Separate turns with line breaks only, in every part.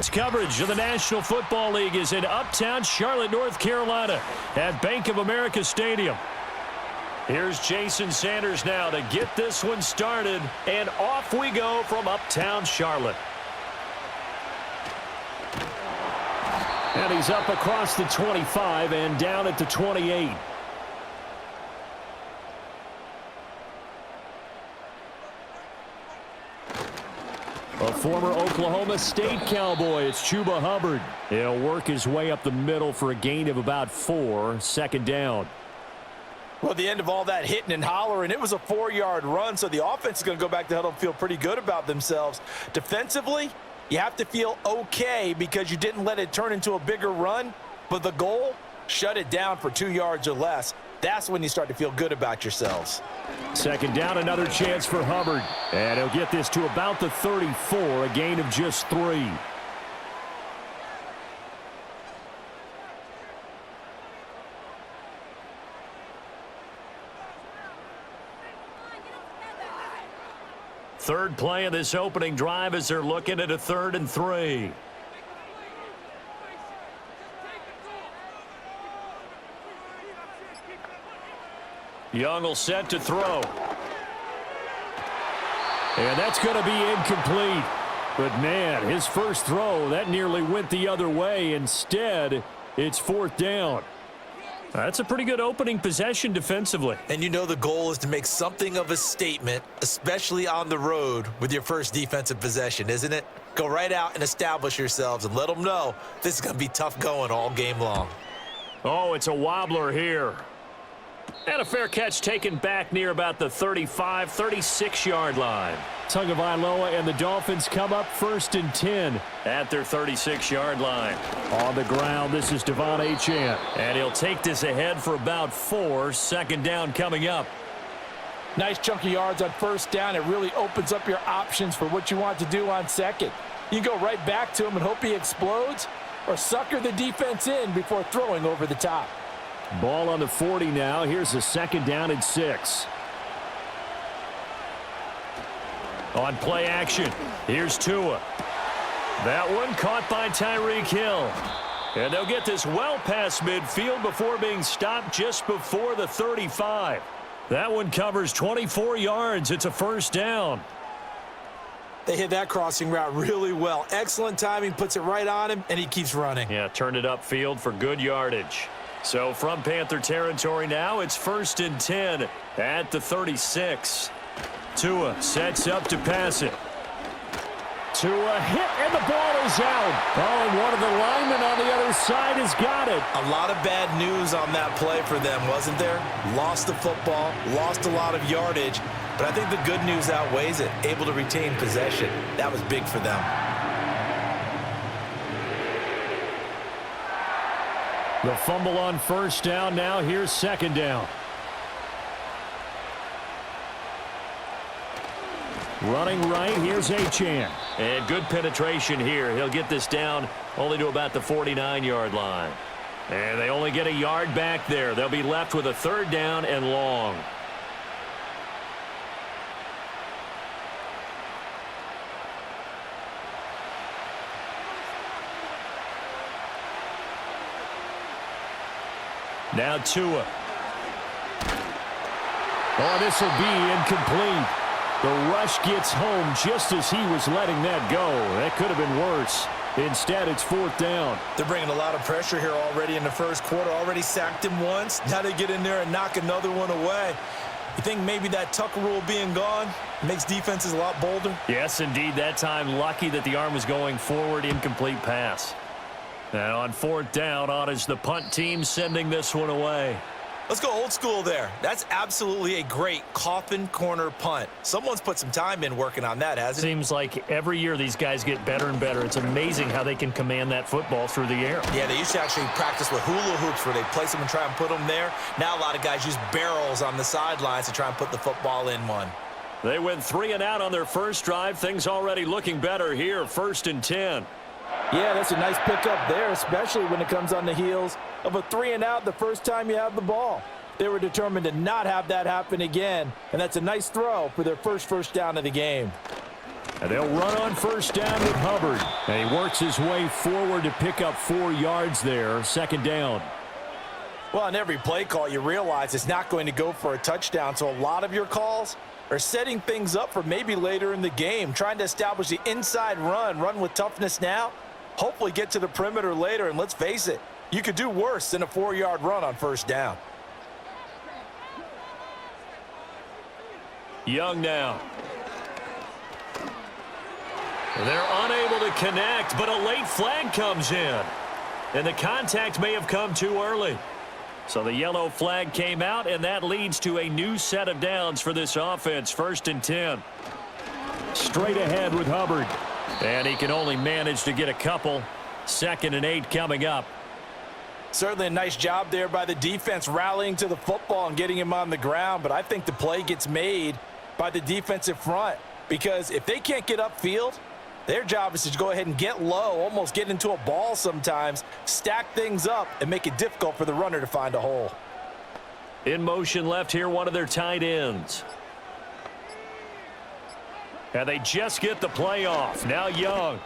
Coverage of the National Football League is in uptown Charlotte, North Carolina at Bank of America Stadium. Here's Jason Sanders now to get this one started, and off we go from uptown Charlotte. And he's up across the 25 and down at the 28. A former Oklahoma State Cowboy, it's Chuba Hubbard. He'll work his way up the middle for a gain of about 4, second down.
Well, the end of all that hitting and hollering, it was a 4-yard run, so the offense is going to go back to huddle and feel pretty good about themselves. Defensively, you have to feel okay because you didn't let it turn into a bigger run, but the goal, shut it down for 2 yards or less. That's when you start to feel good about yourselves.
Second down, another chance for Hubbard. And he'll get this to about the 34, a gain of just 3. Third play of this opening drive as they're looking at a 3rd and 3. Young will set to throw. And that's going to be incomplete. But, man, his first throw, that nearly went the other way. Instead, it's 4th down. That's a pretty good opening possession defensively.
And you know the goal is to make something of a statement, especially on the road with your first defensive possession, isn't it? Go right out and establish yourselves and let them know this is going to be tough going all game long.
Oh, it's a wobbler here. And a fair catch taken back near about the 35, 36-yard line. Tagovailoa and the Dolphins come up 1st and 10 at their 36-yard line. On the ground, this is Devon Achane. And he'll take this ahead for about 4, second down coming up.
Nice chunky yards on 1st down. It really opens up your options for what you want to do on 2nd. You go right back to him and hope he explodes, or sucker the defense in before throwing over the top.
Ball on the 40 now. Here's a 2nd down and 6. On play action, here's Tua. That one caught by Tyreek Hill. And they'll get this well past midfield before being stopped just before the 35. That one covers 24 yards. It's a 1st down.
They hit that crossing route really well. Excellent timing, puts it right on him, and he keeps running.
Yeah, turned it upfield for good yardage. So from Panther territory now, it's 1st and 10 at the 36. Tua sets up to pass it. Tua hit, and the ball is out. Oh, and one of the linemen on the other side has got it.
A lot of bad news on that play for them, wasn't there? Lost the football, lost a lot of yardage, but I think the good news outweighs it. Able to retain possession. That was big for them.
The fumble on 1st down. Now here's 2nd down. Running right, here's Achane. And good penetration here. He'll get this down only to about the 49-yard line. And they only get a yard back there. They'll be left with a 3rd down and long. Now Tua. Oh, this will be incomplete. The rush gets home just as he was letting that go. That could have been worse. Instead, it's 4th down.
They're bringing a lot of pressure here already in the first quarter. Already sacked him once. Now they get in there and knock another one away. You think maybe that Tucker rule being gone makes defenses a lot bolder?
Yes, indeed. That time, lucky that the arm was going forward. Incomplete pass. And on 4th down, on is the punt team sending this one away.
Let's go old school there. That's absolutely a great coffin corner punt. Someone's put some time in working on that, hasn't it?
Seems like every year these guys get better and better. It's amazing how they can command that football through the air.
Yeah, they used to actually practice with hula hoops where they place them and try and put them there. Now a lot of guys use barrels on the sidelines to try and put the football in one.
They went 3 and out on their first drive. Things already looking better here. 1st and 10.
Yeah, that's a nice pickup there, especially when it comes on the heels of a 3 and out the first time you have the ball. They were determined to not have that happen again, and that's a nice throw for their first down of the game.
And they'll run on first down with Hubbard. And he works his way forward to pick up 4 yards there. Second down.
Well, on every play call, you realize it's not going to go for a touchdown. So a lot of your calls are setting things up for maybe later in the game, trying to establish the inside run with toughness now, hopefully get to the perimeter later. And let's face it, you could do worse than a 4-yard run on first down.
Young now. They're unable to connect, but a late flag comes in. And the contact may have come too early. So the yellow flag came out, and that leads to a new set of downs for this offense. 1st and 10. Straight ahead with Hubbard. And he can only manage to get a couple. 2nd and 8 coming up.
Certainly a nice job there by the defense rallying to the football and getting him on the ground. But I think the play gets made by the defensive front. Because if they can't get upfield, their job is to go ahead and get low, almost get into a ball sometimes, stack things up, and make it difficult for the runner to find a hole.
In motion left here, one of their tight ends. And they just get the play off. Now Young.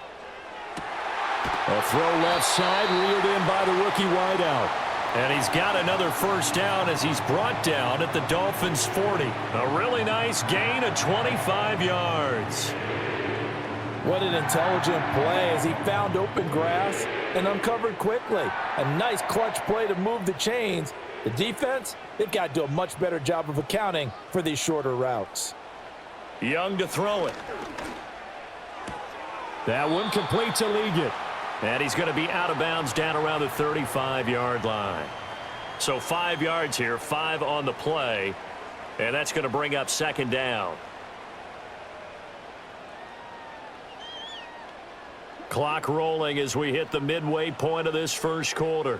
A throw left side, reeled in by the rookie wideout. And he's got another first down as he's brought down at the Dolphins' 40. A really nice gain of 25 yards.
What an intelligent play as he found open grass and uncovered quickly. A nice clutch play to move the chains. The defense, they've got to do a much better job of accounting for these shorter routes.
Young to throw it. That one complete to Liggett. And he's going to be out of bounds down around the 35-yard line. So 5 yards here, 5 on the play. And that's going to bring up 2nd down. Clock rolling as we hit the midway point of this first quarter.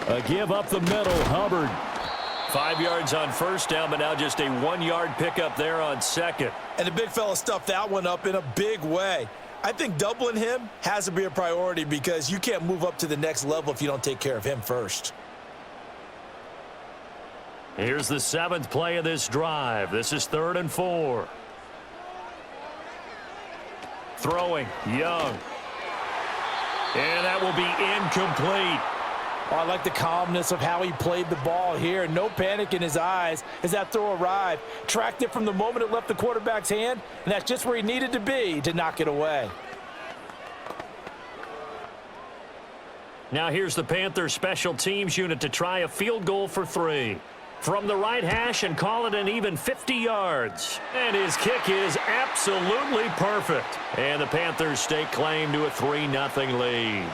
A give up the middle, Hubbard. 5 yards on first down, but now just a 1-yard pickup there on 2nd.
And the big fella stuffed that one up in a big way. I think doubling him has to be a priority because you can't move up to the next level if you don't take care of him first.
Here's the 7th play of this drive. This is 3rd and 4. Throwing, Young. And that will be incomplete.
Oh, I like the calmness of how he played the ball here. No panic in his eyes as that throw arrived. Tracked it from the moment it left the quarterback's hand, and that's just where he needed to be to knock it away.
Now here's the Panthers special teams unit to try a field goal for 3. From the right hash and call it an even 50 yards. And his kick is absolutely perfect. And the Panthers stake claim to a 3-0 lead.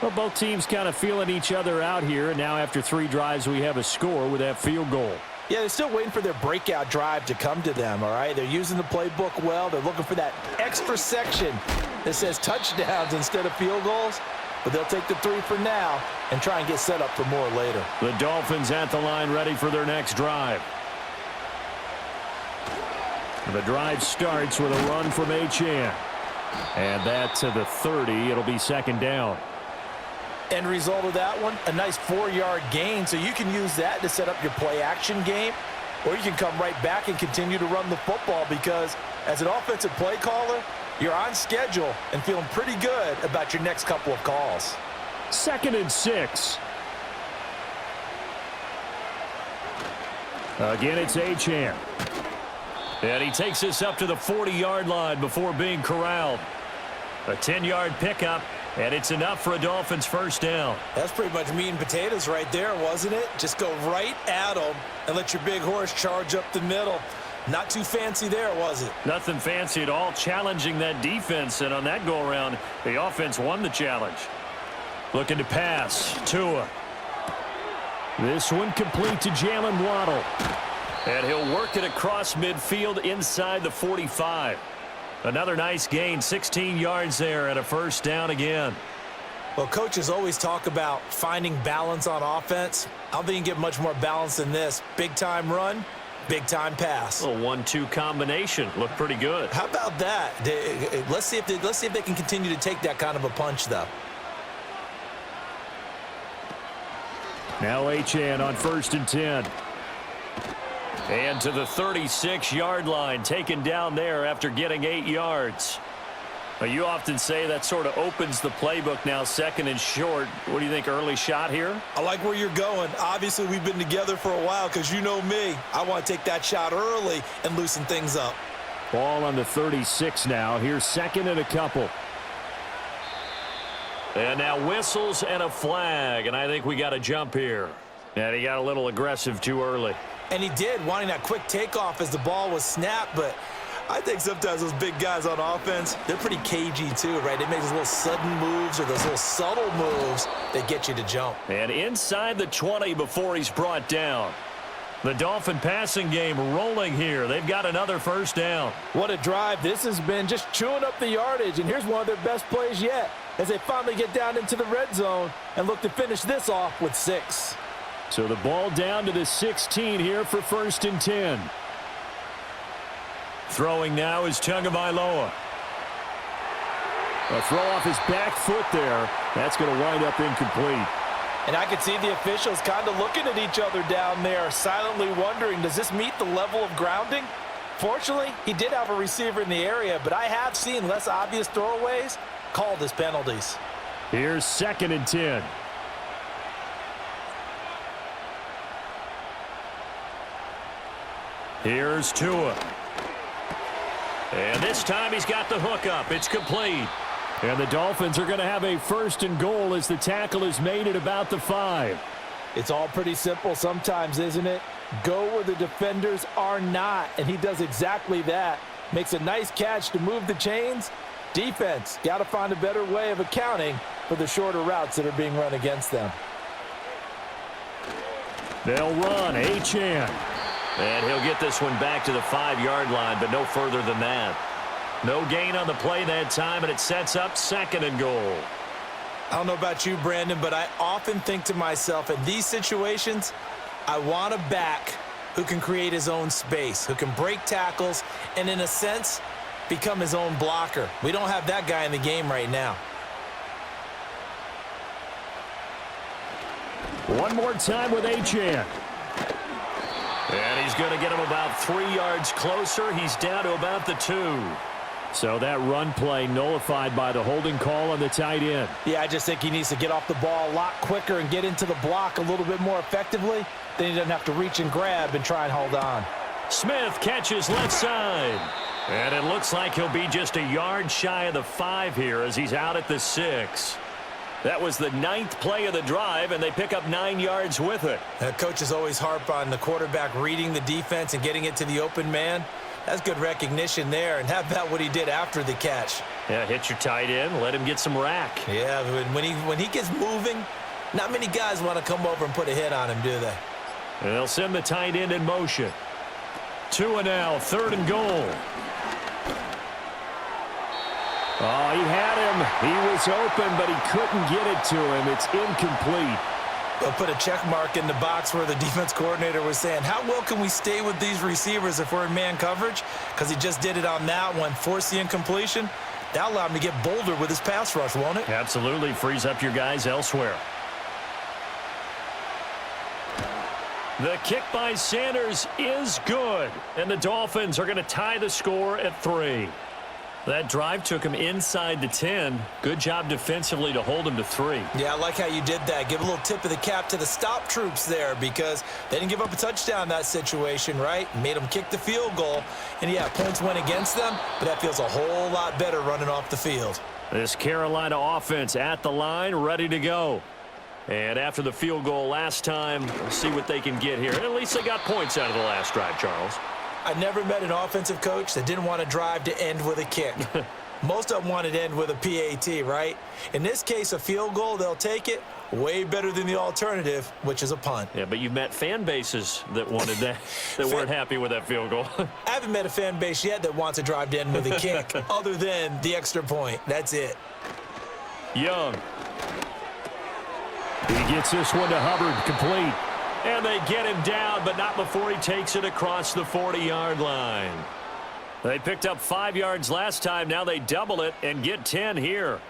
Well, both teams kind of feeling each other out here. And now after 3 drives, we have a score with that field goal.
Yeah, they're still waiting for their breakout drive to come to them, all right? They're using the playbook well. They're looking for that extra section that says touchdowns instead of field goals. But they'll take the 3 for now and try and get set up for more later.
The Dolphins at the line ready for their next drive. And the drive starts with a run from Achane. And that to the 30. It'll be 2nd down.
End result of that one, a nice 4-yard gain. So you can use that to set up your play-action game. Or you can come right back and continue to run the football because as an offensive play caller, you're on schedule and feeling pretty good about your next couple of calls.
2nd and 6. Again, it's Achane. And he takes this up to the 40-yard line before being corralled. A 10-yard pickup, and it's enough for a Dolphins first down.
That's pretty much meat and potatoes right there, wasn't it? Just go right at them and let your big horse charge up the middle. Not too fancy there, was it?
Nothing fancy at all, challenging that defense, and on that go-around, the offense won the challenge. Looking to pass, Tua. This one complete to Jalen Waddle. And he'll work it across midfield inside the 45. Another nice gain, 16 yards there, and a first down again.
Well, coaches always talk about finding balance on offense. I don't think you can get much more balance than this. Big-time run. Big-time pass.
A 1-2 combination. Looked pretty good.
How about that? Let's see if they can continue to take that kind of a punch, though.
Now Achane on 1st and 10. And to the 36-yard line, taken down there after getting 8 yards. Now, you often say that sort of opens the playbook now, second and short. What do you think, early shot here?
I like where you're going. Obviously, we've been together for a while because you know me. I want to take that shot early and loosen things up.
Ball on the 36 now. Here's second and a couple. And now whistles and a flag, and I think we got a jump here. And he got a little aggressive too early.
And he did, wanting that quick takeoff as the ball was snapped, but I think sometimes those big guys on offense, they're pretty cagey too, right? They make those little sudden moves or those little subtle moves that get you to jump.
And inside the 20 before he's brought down. The Dolphin passing game rolling here. They've got another first down.
What a drive this has been, just chewing up the yardage, and here's one of their best plays yet as they finally get down into the red zone and look to finish this off with 6.
So the ball down to the 16 here for first and 10. Throwing now is Tagovailoa. A throw off his back foot there. That's going to wind up incomplete.
And I could see the officials kind of looking at each other down there, silently wondering, does this meet the level of grounding? Fortunately, he did have a receiver in the area, but I have seen less obvious throwaways called as penalties.
Here's second and 10. Here's Tua. And this time he's got the hook up. It's complete. And the Dolphins are going to have a first and goal as the tackle is made at about the 5.
It's all pretty simple sometimes, isn't it? Go where the defenders are not, and he does exactly that. Makes a nice catch to move the chains. Defense, got to find a better way of accounting for the shorter routes that are being run against them.
They'll run. Achane. And he'll get this one back to the 5-yard line, but no further than that. No gain on the play that time, and it sets up second and goal.
I don't know about you, Brandon, but I often think to myself, in these situations, I want a back who can create his own space, who can break tackles, and in a sense, become his own blocker. We don't have that guy in the game right now.
One more time with Achane. And he's going to get him about 3 yards closer. He's down to about the 2. So that run play nullified by the holding call on the tight end.
Yeah, I just think he needs to get off the ball a lot quicker and get into the block a little bit more effectively. Then he doesn't have to reach and grab and try and hold on.
Smith catches left side. And it looks like he'll be just a yard shy of the 5 here as he's out at the 6. That was the 9th play of the drive, and they pick up 9 yards with it.
Coaches always harp on the quarterback reading the defense and getting it to the open man. That's good recognition there. And how about what he did after the catch?
Yeah, hit your tight end, let him get some rack.
Yeah, when he gets moving, not many guys want to come over and put a hit on him, do they?
And they'll send the tight end in motion. Tua now, third and goal. Oh, he had him. He was open, but he couldn't get it to him. It's incomplete.
They'll put a check mark in the box where the defense coordinator was saying, how well can we stay with these receivers if we're in man coverage? Because he just did it on that one, forced the incompletion. That'll allow him to get bolder with his pass rush, won't it?
Absolutely. Frees up your guys elsewhere. The kick by Sanders is good. And the Dolphins are going to tie the score at 3. That drive took him inside the 10. Good job defensively to hold him to 3.
Yeah, I like how you did that. Give a little tip of the cap to the stop troops there because they didn't give up a touchdown in that situation, right? Made them kick the field goal. And, yeah, points went against them, but that feels a whole lot better running off the field.
This Carolina offense at the line, ready to go. And after the field goal last time, we'll see what they can get here. And at least they got points out of the last drive, Charles.
I never met an offensive coach that didn't want to drive to end with a kick. Most of them wanted to end with a PAT, right? In this case, a field goal, they'll take it. Way better than the alternative, which is a punt.
Yeah, but you've met fan bases that wanted that, that weren't happy with that field goal.
I haven't met a fan base yet that wants to drive to end with a kick, other than the extra point. That's it.
Young. He gets this one to Hubbard, complete. And they get him down, but not before he takes it across the 40-yard line. They picked up 5 yards last time. Now they double it and get 10 here.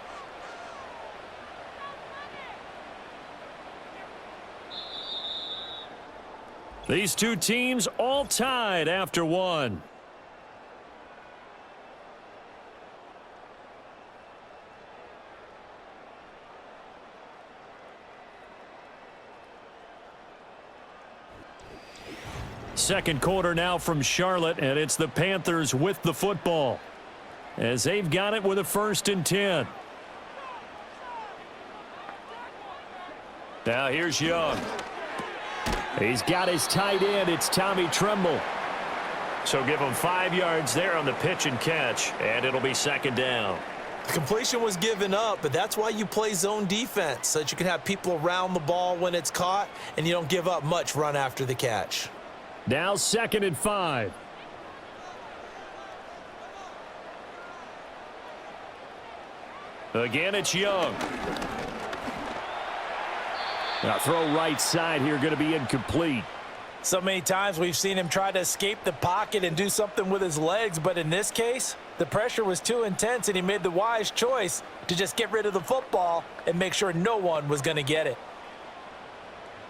These two teams all tied after one. Second quarter now from Charlotte, and it's the Panthers with the football as they've got it with a 1st and 10. Now here's Young. He's got his tight end. It's Tommy Tremble. So give him 5 yards there on the pitch and catch, and it'll be 2nd down.
The completion was given up, but that's why you play zone defense, so that you can have people around the ball when it's caught, and you don't give up much run after the catch.
Now 2nd and 5. Again, it's Young. Now throw right side here, going to be incomplete.
So many times we've seen him try to escape the pocket and do something with his legs, but in this case, the pressure was too intense and he made the wise choice to just get rid of the football and make sure no one was going to get it.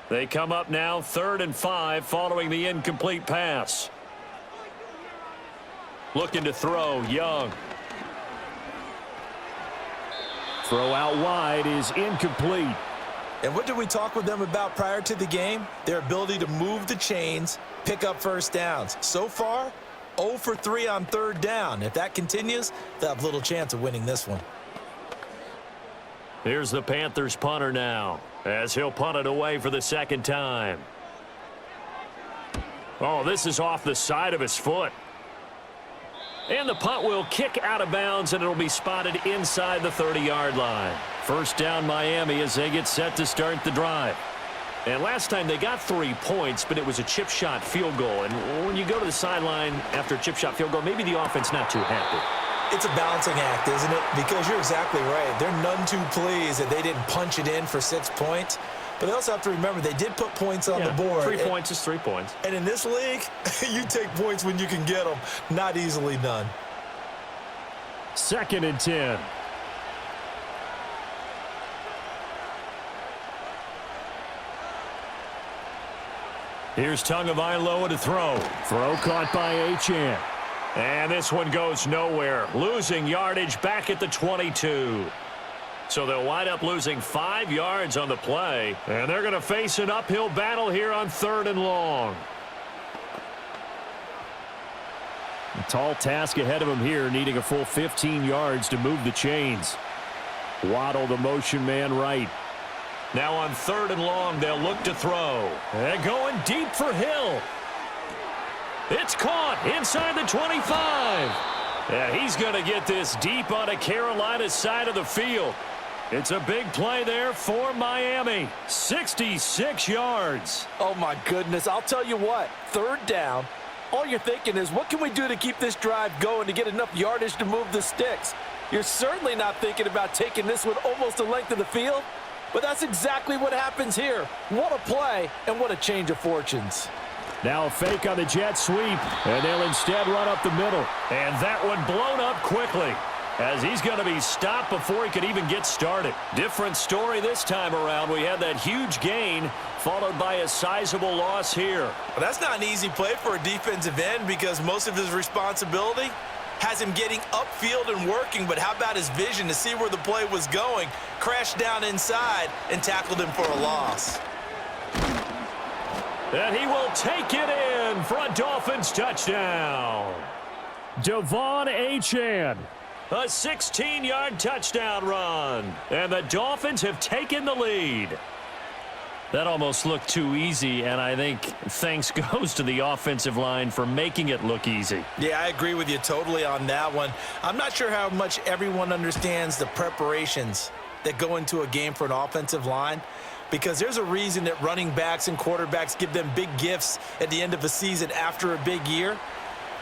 They come up now 3rd and 5 following the incomplete pass. Looking to throw, Young. Throw out wide is incomplete.
And what did we talk with them about prior to the game? Their ability to move the chains, pick up first downs. So far, 0 for 3 on 3rd down. If that continues, they'll have little chance of winning this one.
Here's the Panthers punter now, as he'll punt it away for the 2nd time. Oh, this is off the side of his foot. And the punt will kick out of bounds, and it'll be spotted inside the 30-yard line. 1st down Miami as they get set to start the drive. And last time they got 3 points, but it was a chip shot field goal. And when you go to the sideline after a chip shot field goal, maybe the offense not too happy.
It's a balancing act, isn't it? Because you're exactly right. They're none too pleased that they didn't punch it in for 6 points. But they also have to remember they did put points on the board.
3 points is 3 points.
And in this league, you take points when you can get them. Not easily done.
2nd and 10. Here's Tagovailoa to throw. Throw caught by Achane. And this one goes nowhere. Losing yardage back at the 22. So they'll wind up losing 5 yards on the play. And they're going to face an uphill battle here on 3rd and long. A tall task ahead of him here, needing a full 15 yards to move the chains. Waddle the motion man right. Now on 3rd and long, they'll look to throw. And going deep for Hill. It's caught inside the 25. Yeah, he's going to get this deep on a Carolina side of the field. It's a big play there for Miami. 66 yards.
Oh, my goodness. I'll tell you what, 3rd down, all you're thinking is, what can we do to keep this drive going to get enough yardage to move the sticks? You're certainly not thinking about taking this one almost the length of the field, but that's exactly what happens here. What a play and what a change of fortunes.
Now a fake on the jet sweep, and they'll instead run up the middle. And that one blown up quickly, as he's going to be stopped before he could even get started. Different story this time around. We had that huge gain, followed by a sizable loss here.
Well, that's not an easy play for a defensive end because most of his responsibility has him getting upfield and working, but how about his vision to see where the play was going, crashed down inside, and tackled him for a loss.
And he will take it in for a Dolphins touchdown. Devon Achane. A 16-yard touchdown run. And the Dolphins have taken the lead. That almost looked too easy, and I think thanks goes to the offensive line for making it look easy.
Yeah, I agree with you totally on that one. I'm not sure how much everyone understands the preparations that go into a game for an offensive line, because there's a reason that running backs and quarterbacks give them big gifts at the end of a season after a big year.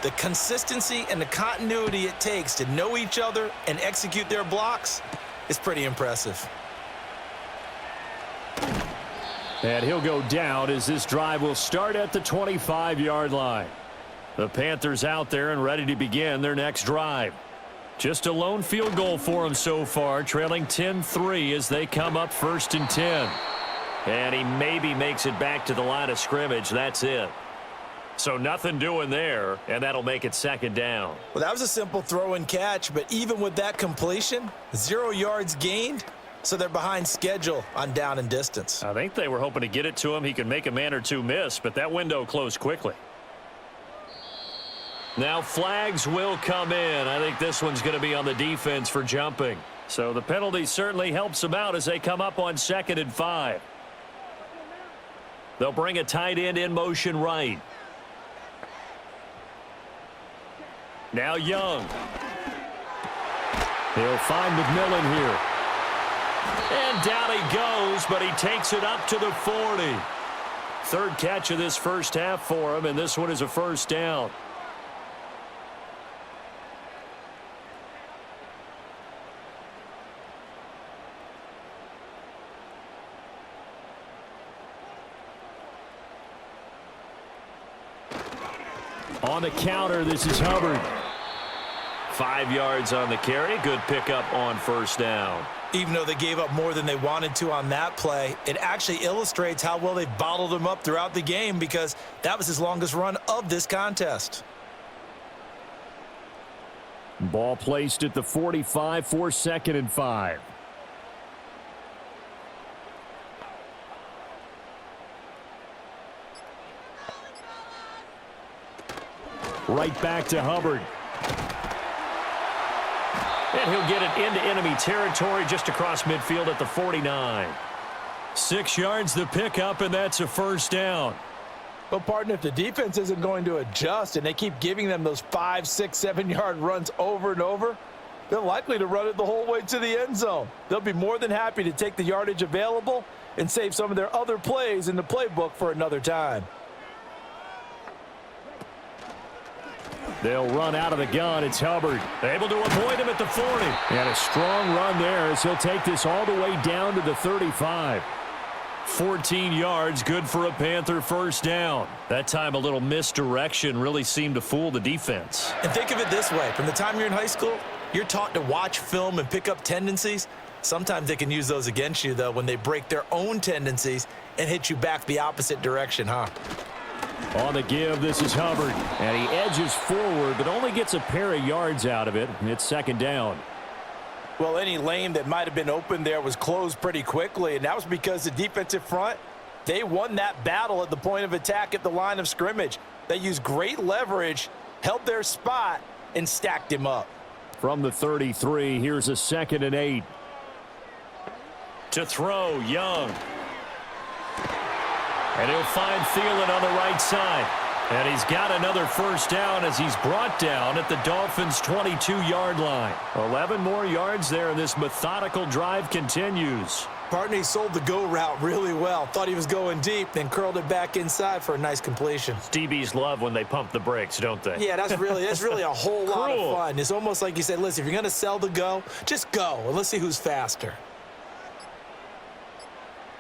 The consistency and the continuity it takes to know each other and execute their blocks is pretty impressive.
And he'll go down as this drive will start at the 25-yard line. The Panthers out there and ready to begin their next drive. Just a lone field goal for them so far, trailing 10-3 as they come up 1st and 10. And he maybe makes it back to the line of scrimmage. That's it. So nothing doing there, and that'll make it second down.
Well, that was a simple throw and catch, but even with that completion, 0 yards gained, so they're behind schedule on down and distance.
I think they were hoping to get it to him. He could make a man or two miss, but that window closed quickly. Now flags will come in. I think this one's going to be on the defense for jumping. So the penalty certainly helps them out as they come up on 2nd and 5. They'll bring a tight end in motion right. Now Young. He'll find McMillan here. And down he goes, but he takes it up to the 40. 3rd catch of this first half for him, and this one is a first down. On the counter, this is Hubbard. 5 yards on the carry. Good pickup on first down.
Even though they gave up more than they wanted to on that play, it actually illustrates how well they bottled him up throughout the game because that was his longest run of this contest.
Ball placed at the 45 for 2nd and 5. Right back to Hubbard. And he'll get it into enemy territory just across midfield at the 49. 6 yards the pickup, and that's a first down.
Well, partner, if the defense isn't going to adjust and they keep giving them those 5, 6, 7-yard runs over and over, they're likely to run it the whole way to the end zone. They'll be more than happy to take the yardage available and save some of their other plays in the playbook for another time.
They'll run out of the gun. It's Hubbard. Able to avoid him at the 40. And a strong run there as he'll take this all the way down to the 35. 14 yards, good for a Panther first down. That time a little misdirection really seemed to fool the defense.
And think of it this way. From the time you're in high school, you're taught to watch film and pick up tendencies. Sometimes they can use those against you, though, when they break their own tendencies and hit you back the opposite direction, huh?
On the give, this is Hubbard. And he edges forward, but only gets a pair of yards out of it. And it's second down.
Well, any lane that might have been open there was closed pretty quickly, and that was because the defensive front, they won that battle at the point of attack at the line of scrimmage. They used great leverage, held their spot, and stacked him up.
From the 33, here's a 2nd and 8. To throw, Young. And he'll find Thielen on the right side. And he's got another first down as he's brought down at the Dolphins' 22-yard line. 11 more yards there, and this methodical drive continues.
Partner, he sold the go route really well. Thought he was going deep, then curled it back inside for a nice completion.
DBs love when they pump the brakes, don't they?
Yeah, that's really a whole lot of fun. It's almost like you said, listen, if you're going to sell the go, just go, and let's see who's faster.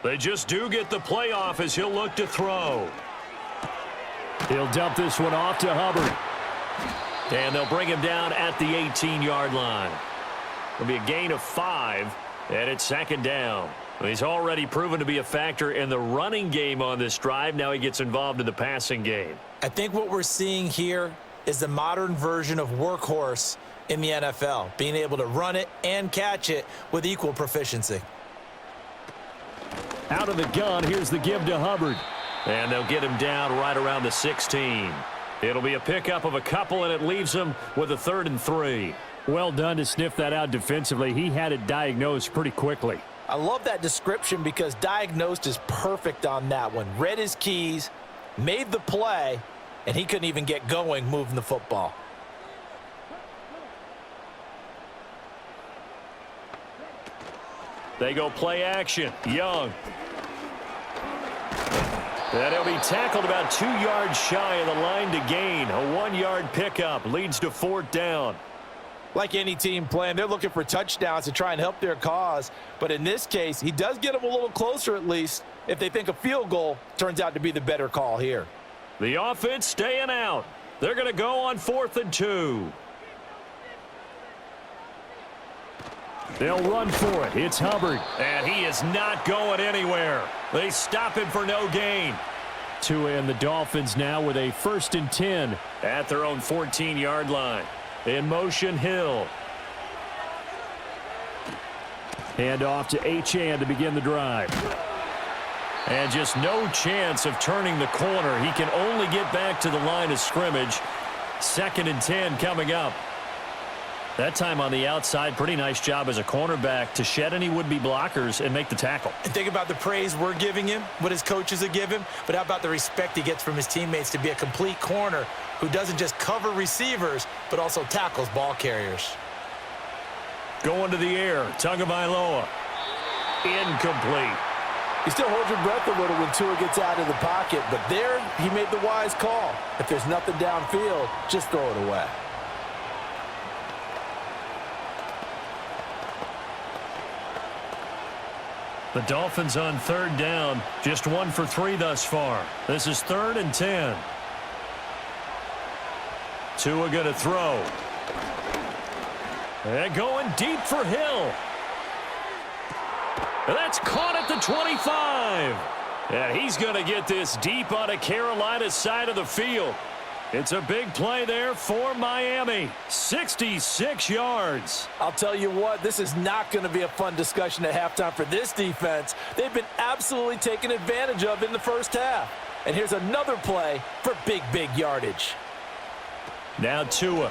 They just do get the playoff as he'll look to throw. He'll dump this one off to Hubbard. And they'll bring him down at the 18-yard line. It'll be a gain of 5, and it's second down. He's already proven to be a factor in the running game on this drive. Now he gets involved in the passing game.
I think what we're seeing here is the modern version of workhorse in the NFL, being able to run it and catch it with equal proficiency.
Out of the gun, here's the give to Hubbard. And they'll get him down right around the 16. It'll be a pickup of a couple, and it leaves him with a 3rd and 3. Well done to sniff that out defensively. He had it diagnosed pretty quickly.
I love that description because diagnosed is perfect on that one. Read his keys, made the play, and he couldn't even get going moving the football.
They go play action. Young. And he'll be tackled about 2 yards shy of the line to gain. A 1-yard pickup leads to 4th down.
Like any team playing, they're looking for touchdowns to try and help their cause. But in this case, he does get them a little closer at least if they think a field goal turns out to be the better call here.
The offense staying out. They're going to go on 4th and 2. They'll run for it. It's Hubbard. And he is not going anywhere. They stop him for no gain. Tua and the Dolphins now with a 1st and 10 at their own 14-yard line. In motion, Hill. Hand off to Achane to begin the drive. And just no chance of turning the corner. He can only get back to the line of scrimmage. 2nd and 10 coming up. That time on the outside, pretty nice job as a cornerback to shed any would-be blockers and make the tackle.
And think about the praise we're giving him, what his coaches have given him, but how about the respect he gets from his teammates to be a complete corner who doesn't just cover receivers, but also tackles ball carriers.
Going to the air, Tagovailoa. Incomplete.
You still hold your breath a little when Tua gets out of the pocket, but there he made the wise call. If there's nothing downfield, just throw it away.
The Dolphins on 3rd down, just 1 for 3 thus far. This is 3rd and 10. Tua going to throw. And going deep for Hill. And that's caught at the 25. And he's going to get this deep on a Carolina side of the field. It's a big play there for Miami. 66 yards.
I'll tell you what, this is not going to be a fun discussion at halftime for this defense. They've been absolutely taken advantage of in the first half. And here's another play for big, big yardage.
Now Tua.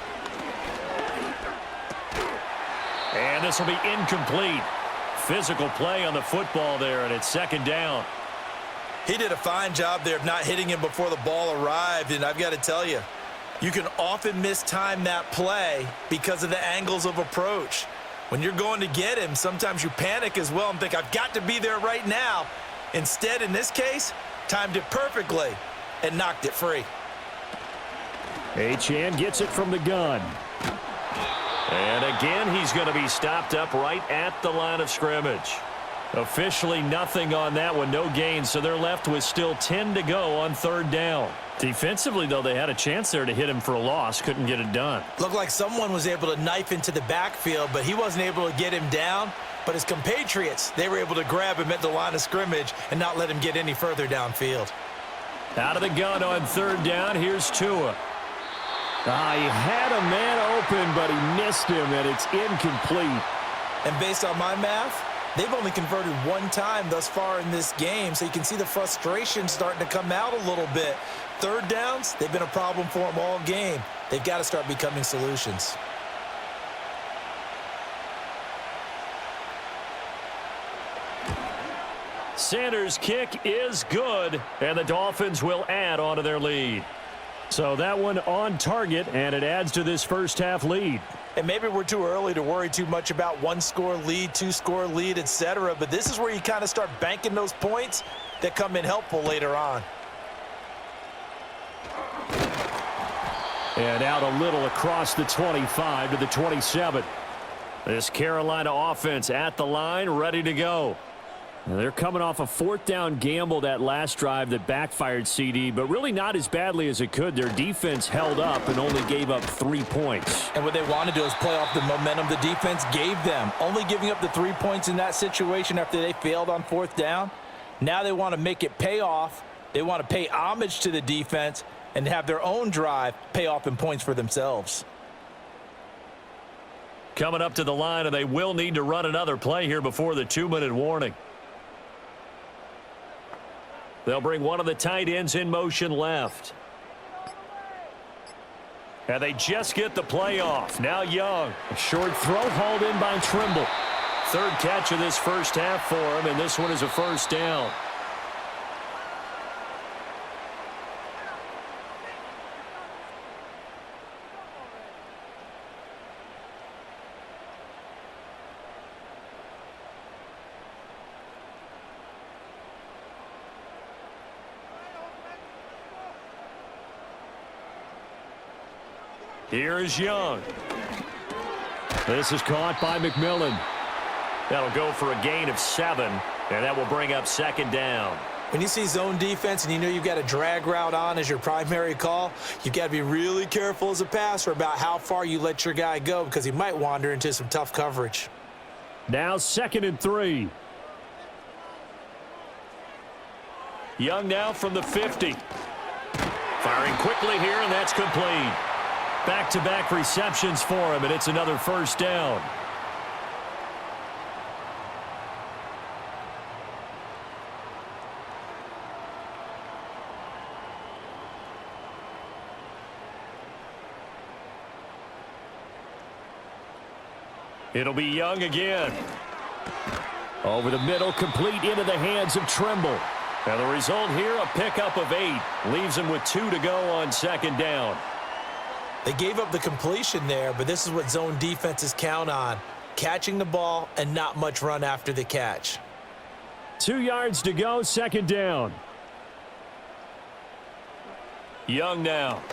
And this will be incomplete. Physical play on the football there, and it's 2nd down.
He did a fine job there of not hitting him before the ball arrived, and I've got to tell you, you can often mistime that play because of the angles of approach. When you're going to get him, sometimes you panic as well and think, I've got to be there right now. Instead, in this case, timed it perfectly and knocked it free.
Achane gets it from the gun. And again, he's going to be stopped up right at the line of scrimmage. Officially nothing on that one, no gain, so they're left with still 10 to go on 3rd down. Defensively, though, they had a chance there to hit him for a loss, couldn't get it done.
Looked like someone was able to knife into the backfield, but he wasn't able to get him down. But his compatriots, they were able to grab him at the line of scrimmage and not let him get any further downfield.
Out of the gun on 3rd down, here's Tua. He had a man open, but he missed him, and it's incomplete.
And based on my math, they've only converted 1 time thus far in this game, so you can see the frustration starting to come out a little bit. 3rd downs, they've been a problem for them all game. They've got to start becoming solutions.
Sanders' kick is good, and the Dolphins will add on to their lead. So that one on target, and it adds to this first half lead.
And maybe we're too early to worry too much about 1-score lead, 2-score lead, etc. But this is where you kind of start banking those points that come in helpful later on.
And out a little across the 25 to the 27. This Carolina offense at the line, ready to go. And they're coming off a 4th down gamble that last drive that backfired, CD, but really not as badly as it could. Their defense held up and only gave up 3 points.
And what they want to do is play off the momentum the defense gave them. Only giving up the 3 points in that situation after they failed on 4th down. Now they want to make it pay off. They want to pay homage to the defense and have their own drive pay off in points for themselves.
Coming up to the line, and they will need to run another play here before the 2-minute warning. They'll bring one of the tight ends in motion left. And they just get the play off. Now Young. A short throw hauled in by Trimble. 3rd catch of this first half for him, and this one is a 1st down. Here is Young. This is caught by McMillan. That'll go for a gain of 7, and that will bring up 2nd down.
When you see zone defense and you know you've got a drag route on as your primary call, you've got to be really careful as a passer about how far you let your guy go because he might wander into some tough coverage.
Now 2nd and 3. Young now from the 50. Firing quickly here, and that's complete. Back-to-back receptions for him, and it's another first down. It'll be Young again. Over the middle, complete into the hands of Trimble. And the result here, a pickup of 8. Leaves him with 2 to go on second down.
They gave up the completion there, but this is what zone defenses count on. Catching the ball and not much run after the catch.
2 yards to go, second down. Young now.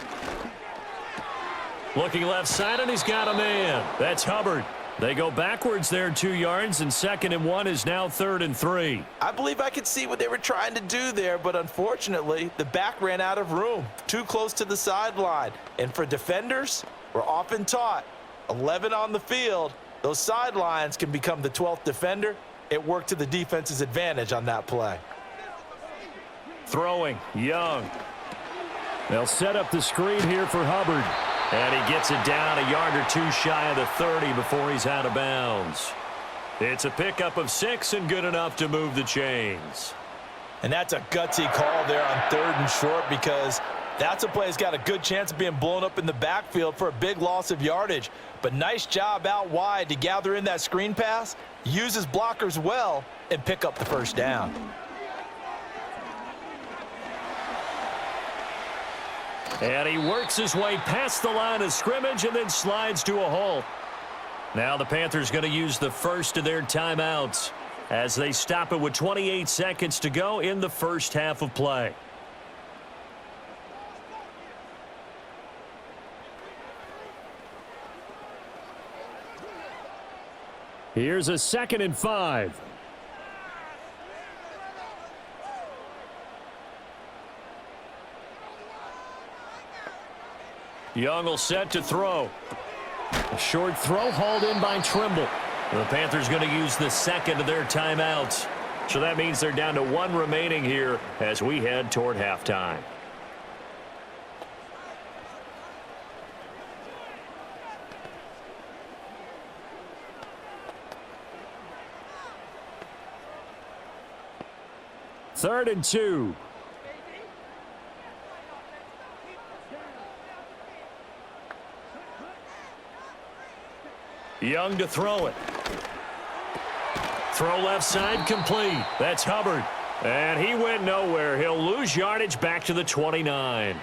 Looking left side, and he's got a man. That's Hubbard. They go backwards there 2 yards, and 2nd and 1 is now 3rd and 3.
I believe I could see what they were trying to do there, but unfortunately, the back ran out of room. Too close to the sideline. And for defenders, we're often taught, 11 on the field, those sidelines can become the 12th defender. It worked to the defense's advantage on that play.
Throwing, Young. They'll set up the screen here for Hubbard. And he gets it down a yard or 2 shy of the 30 before he's out of bounds. It's a pickup of 6 and good enough to move the chains.
And that's a gutsy call there on 3rd and short, because that's a play that's got a good chance of being blown up in the backfield for a big loss of yardage. But nice job out wide to gather in that screen pass, use his blockers well, and pick up the first down.
And he works his way past the line of scrimmage and then slides to a halt. Now the Panthers going to use the first of their timeouts as they stop it with 28 seconds to go in the first half of play. Here's a 2nd and 5. Young will set to throw. A short throw hauled in by Trimble. The Panthers going to use the 2nd of their timeouts. So that means they're down to 1 remaining here as we head toward halftime. Third and 2. Young to throw it. Throw left side complete. That's Hubbard. And he went nowhere. He'll lose yardage back to the 29.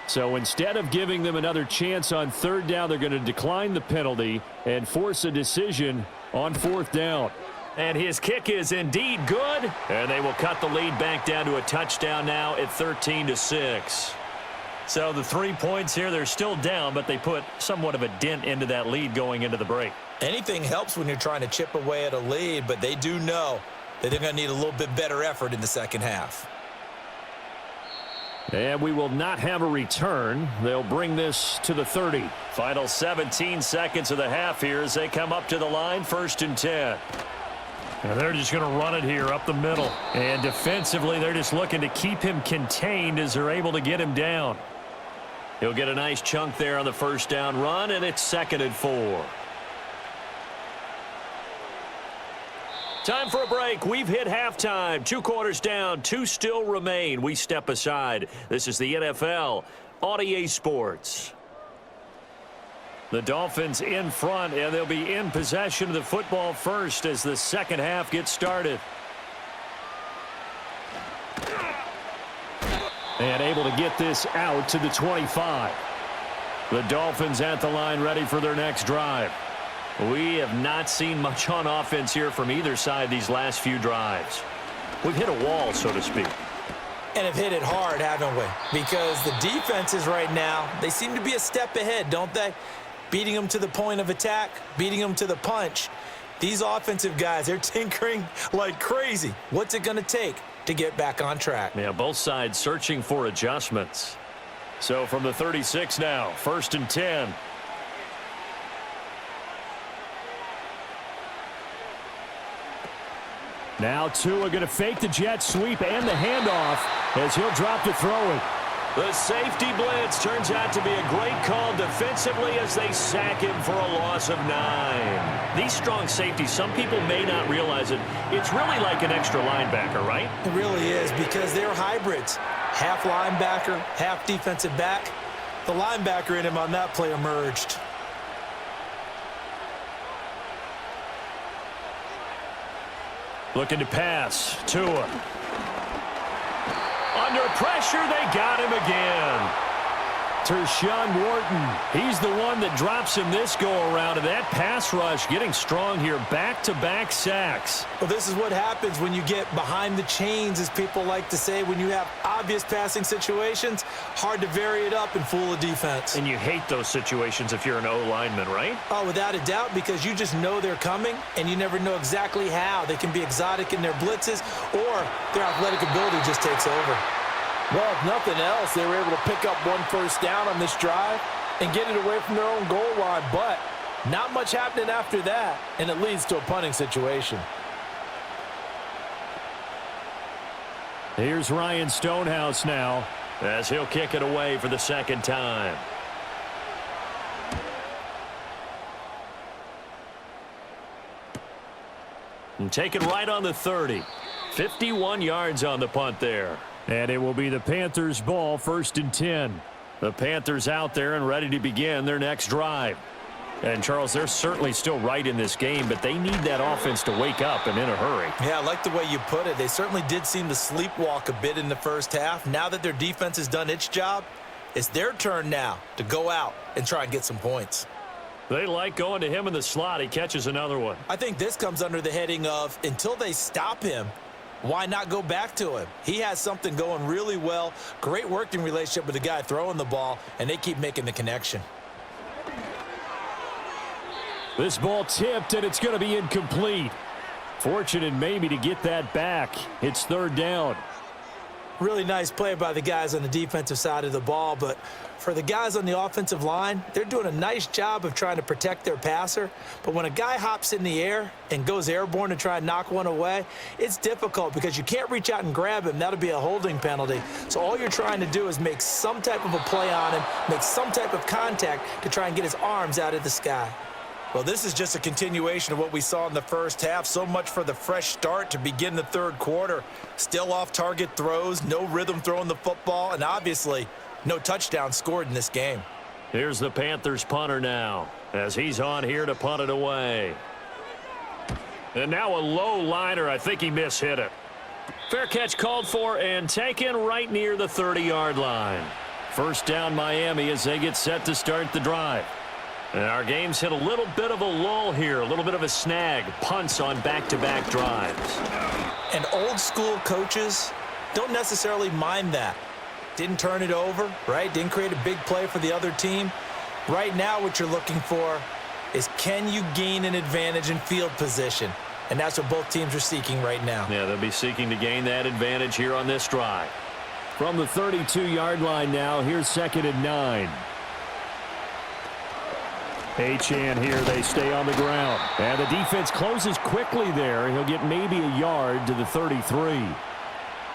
So instead of giving them another chance on 3rd down, they're going to decline the penalty and force a decision on 4th down. And his kick is indeed good. And they will cut the lead back down to a touchdown now at 13-6. So the 3 points here, they're still down, but they put somewhat of a dent into that lead going into the break.
Anything helps when you're trying to chip away at a lead, but they do know that they're going to need a little bit better effort in the second half.
And we will not have a return. They'll bring this to the 30. Final 17 seconds of the half here as they come up to the line, 1st and 10. And they're just going to run it here up the middle. And defensively, they're just looking to keep him contained as they're able to get him down. He'll get a nice chunk there on the first down run, and it's 2nd and 4. Time for a break. We've hit halftime. 2 quarters down, 2 still remain. We step aside. This is the NFL on EA Sports. The Dolphins in front, and they'll be in possession of the football first as the second half gets started. And able to get this out to the 25. The Dolphins at the line ready for their next drive. We have not seen much on offense here from either side these last few drives. We've hit a wall, so to speak.
And have hit it hard, haven't we? Because the defenses right now, they seem to be a step ahead, don't they? Beating them to the point of attack, beating them to the punch. These offensive guys, they're tinkering like crazy. What's it going to take to get back on track?
Yeah, both sides searching for adjustments. So from the 36 now, 1st and 10. Now Tua going to fake the jet sweep and the handoff. as he'll drop to throw it.
The safety blitz turns out to be a great call defensively as they sack him for a loss of 9.
These strong safeties, some people may not realize it. It's really like an extra linebacker, right?
It really is, because they're hybrids. Half linebacker, half defensive back. The linebacker in him on that play emerged.
Looking to pass. Tua. Under pressure, they got him again. Tershawn Wharton, he's the one that drops him this go-around, and that pass rush getting strong here. Back-to-back sacks.
Well, this is what happens when you get behind the chains, as people like to say. When you have obvious passing situations, hard to vary it up and fool a defense.
And you hate those situations if you're an O-lineman, right?
Oh, without a doubt, because you just know they're coming, and you never know exactly how. They can be exotic in their blitzes, or their athletic ability just takes over.
Well, if nothing else, they were able to pick up one first down on this drive and get it away from their own goal line. But not much happening after that, and it leads to a punting situation.
Here's Ryan Stonehouse now as he'll kick it away for the second time. And take it right on the 30. 51 yards on the punt there. And it will be the Panthers' ball, 1st and 10. The Panthers out there and ready to begin their next drive. And, Charles, they're certainly still right in this game, but they need that offense to wake up and in a hurry.
Yeah, I like the way you put it. They certainly did seem to sleepwalk a bit in the first half. Now that their defense has done its job, it's their turn now to go out and try and get some points.
They like going to him in the slot. He catches another one.
I think this comes under the heading of, until they stop him, why not go back to him? He has something going really well. Great working relationship with the guy throwing the ball, and they keep making the connection.
This ball tipped, and it's going to be incomplete. Fortunate maybe to get that back. It's 3rd down.
Really nice play by the guys on the defensive side of the ball, but for the guys on the offensive line, they're doing a nice job of trying to protect their passer. But when a guy hops in the air and goes airborne to try and knock one away, it's difficult because you can't reach out and grab him. That'll be a holding penalty. So all you're trying to do is make some type of a play on him, make some type of contact to try and get his arms out of the sky. Well, this is just a continuation of what we saw in the first half. So much for the fresh start to begin the 3rd quarter. Still off-target throws, no rhythm throwing the football, and obviously no touchdown scored in this game.
Here's the Panthers punter now as he's on here to punt it away. And now a low liner. I think he mishit it. Fair catch called for and taken right near the 30-yard line. 1st down Miami as they get set to start the drive. And our game's hit a little bit of a lull here, a little bit of a snag. Punts on back-to-back drives.
And old-school coaches don't necessarily mind that. Didn't turn it over, right? Didn't create a big play for the other team. Right now what you're looking for is, can you gain an advantage in field position? And that's what both teams are seeking right now.
Yeah, they'll be seeking to gain that advantage here on this drive. From the 32-yard line now, here's 2nd and 9. Achane here, they stay on the ground. And the defense closes quickly there. He'll get maybe a yard to the 33.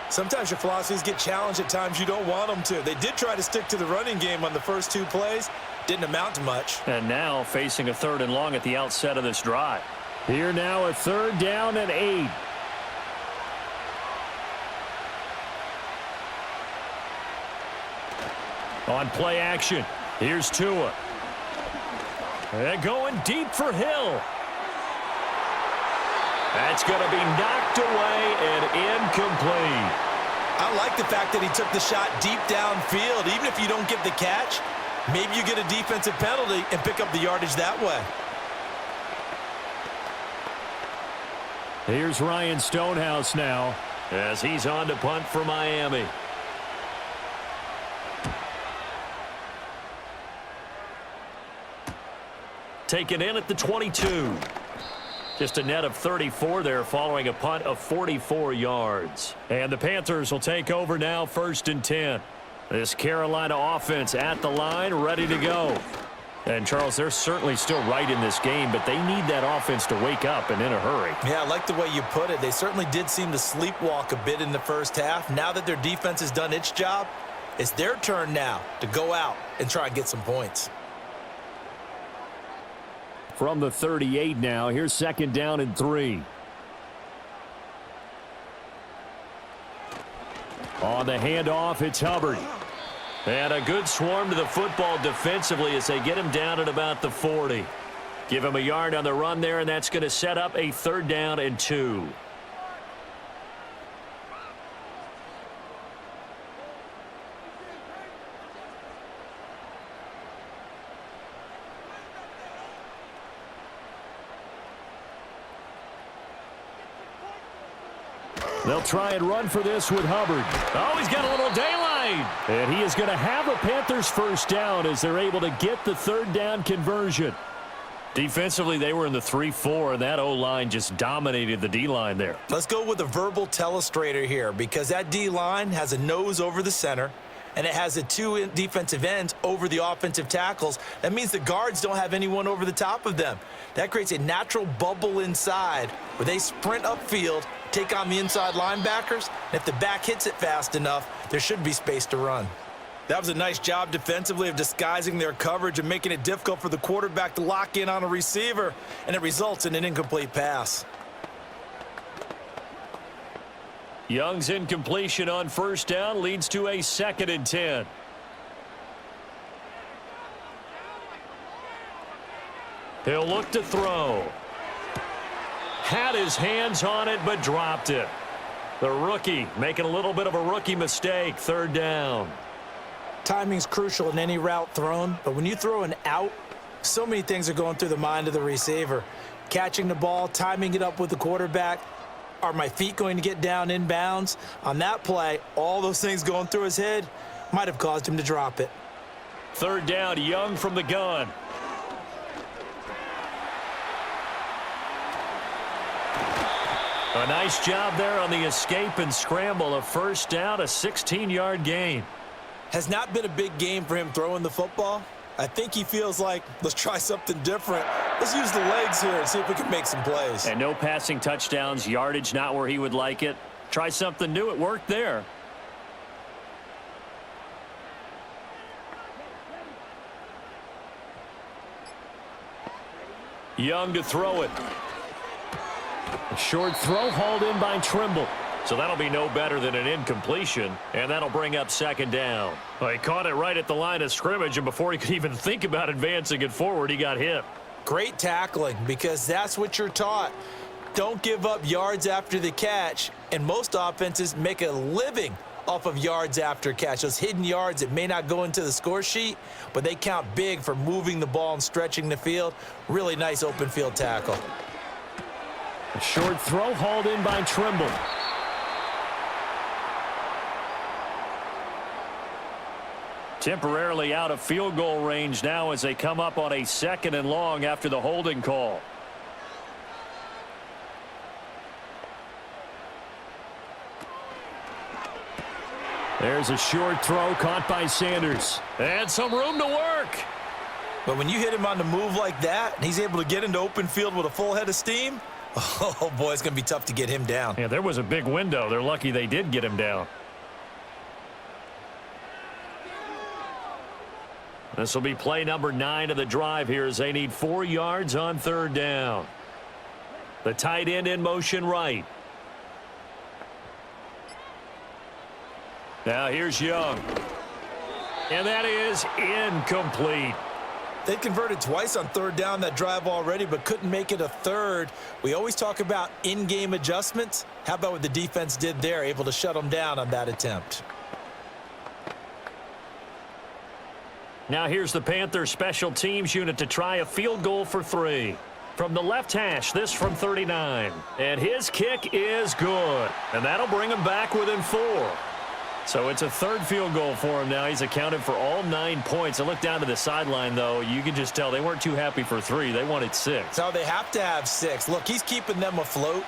Sometimes your philosophies get challenged at times you don't want them to. They did try to stick to the running game on the first 2 plays. Didn't amount to much.
And now facing a 3rd and long at the outset of this drive. Here now a 3rd down and 8. On play action, here's Tua. They're going deep for Hill. That's going to be knocked away and incomplete.
I like the fact that he took the shot deep downfield. Even if you don't get the catch, maybe you get a defensive penalty and pick up the yardage that way.
Here's Ryan Stonehouse now as he's on to punt for Miami. Taken in at the 22. Just a net of 34 there following a punt of 44 yards. And the Panthers will take over now, 1st and 10. This Carolina offense at the line, ready to go. And, Charles, they're certainly still right in this game, but they need that offense to wake up and in a hurry.
Yeah, I like the way you put it. They certainly did seem to sleepwalk a bit in the first half. Now that their defense has done its job, it's their turn now to go out and try and get some points.
From the 38 now, here's 2nd down and 3. On the handoff, it's Hubbard. And a good swarm to the football defensively as they get him down at about the 40. Give him a yard on the run there, and that's going to set up a 3rd down and 2. They'll try and run for this with Hubbard. Oh, he's got a little daylight. And he is going to have a Panthers 1st down as they're able to get the 3rd down conversion. Defensively, they were in the 3-4, and that O-line just dominated the D-line there.
Let's go with a verbal telestrator here because that D-line has a nose over the center, and it has the 2 defensive ends over the offensive tackles. That means the guards don't have anyone over the top of them. That creates a natural bubble inside where they sprint upfield, take on the inside linebackers, and if the back hits it fast enough, there should be space to run. That was a nice job defensively of disguising their coverage and making it difficult for the quarterback to lock in on a receiver, and it results in an incomplete pass.
Young's incompletion on 1st down leads to a 2nd and 10. He'll look to throw. Had his hands on it, but dropped it. The rookie making a little bit of a rookie mistake. 3rd down.
Timing's crucial in any route thrown, but when you throw an out, so many things are going through the mind of the receiver. Catching the ball, timing it up with the quarterback. Are my feet going to get down inbounds? On that play, all those things going through his head might have caused him to drop it.
3rd down, Young from the gun. A nice job there on the escape and scramble. A 1st down, a 16-yard gain.
Has not been a big game for him throwing the football. I think he feels like, let's try something different. Let's use the legs here and see if we can make some plays.
And no passing touchdowns, yardage not where he would like it. Try something new. It worked there. Young to throw it. A short throw hauled in by Trimble. So that'll be no better than an incompletion, and that'll bring up 2nd down. Well, he caught it right at the line of scrimmage, and before he could even think about advancing it forward, he got hit.
Great tackling, because that's what you're taught. Don't give up yards after the catch, and most offenses make a living off of yards after catch. Those hidden yards that may not go into the score sheet, but they count big for moving the ball and stretching the field. Really nice open field tackle.
A short throw hauled in by Trimble. Temporarily out of field goal range now as they come up on a 2nd and long after the holding call. There's a short throw caught by Sanders. And some room to work.
But when you hit him on the move like that, and he's able to get into open field with a full head of steam, oh boy, it's going to be tough to get him down.
Yeah, there was a big window. They're lucky they did get him down. This will be play number 9 of the drive here as they need 4 yards on 3rd down. The tight end in motion right. Now here's Young. And that is incomplete.
They converted twice on 3rd down that drive already, but couldn't make it a 3rd. We always talk about in-game adjustments. How about what the defense did there, able to shut them down on that attempt?
Now here's the Panthers special teams unit to try a field goal for 3. From the left hash, this from 39. And his kick is good. And that'll bring him back within 4. So it's a 3rd field goal for him now. He's accounted for all 9 points. I look down to the sideline, though. You can just tell they weren't too happy for 3. They wanted 6.
So they have to have 6. Look, he's keeping them afloat.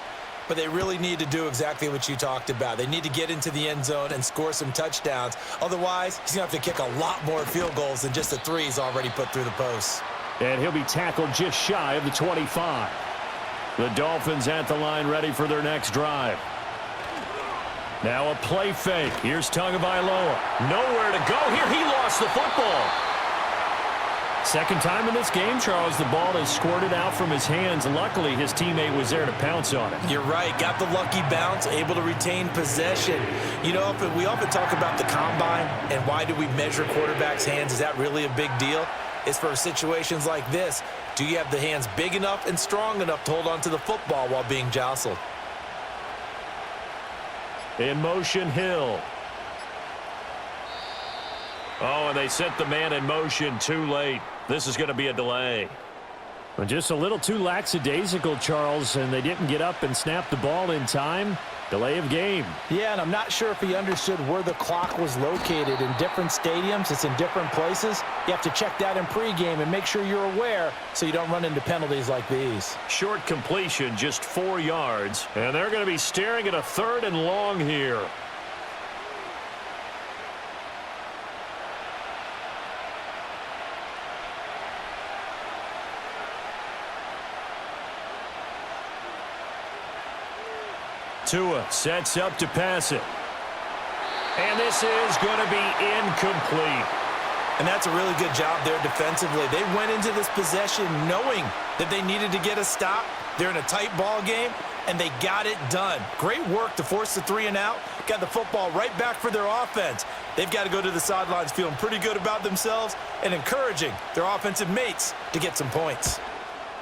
but they really need to do exactly what you talked about. They need to get into the end zone and score some touchdowns. Otherwise, he's going to have to kick a lot more field goals than just the 3 he's already put through the posts.
And he'll be tackled just shy of the 25. The Dolphins at the line ready for their next drive. Now a play fake. Here's Tagovailoa. Nowhere to go here. He lost the football. Second time in this game, Charles, the ball has squirted out from his hands. Luckily, his teammate was there to pounce on it.
You're right. Got the lucky bounce, able to retain possession. You know, we often talk about the combine and why do we measure quarterbacks' hands. Is that really a big deal? It's for situations like this. Do you have the hands big enough and strong enough to hold on to the football while being jostled?
In motion, Hill. Oh, and they sent the man in motion too late. This is going to be a delay. Well, just a little too lackadaisical, Charles, and they didn't get up and snap the ball in time. Delay of game.
Yeah, and I'm not sure if he understood where the clock was located. In different stadiums, it's in different places. You have to check that in pregame and make sure you're aware so you don't run into penalties like these.
Short completion, just 4 yards, and they're going to be staring at a 3rd and long here. Tua sets up to pass it. And this is going to be incomplete.
And that's a really good job there defensively. They went into this possession knowing that they needed to get a stop. They're in a tight ball game, and they got it done. Great work to force the 3 and out. Got the football right back for their offense. They've got to go to the sidelines feeling pretty good about themselves and encouraging their offensive mates to get some points.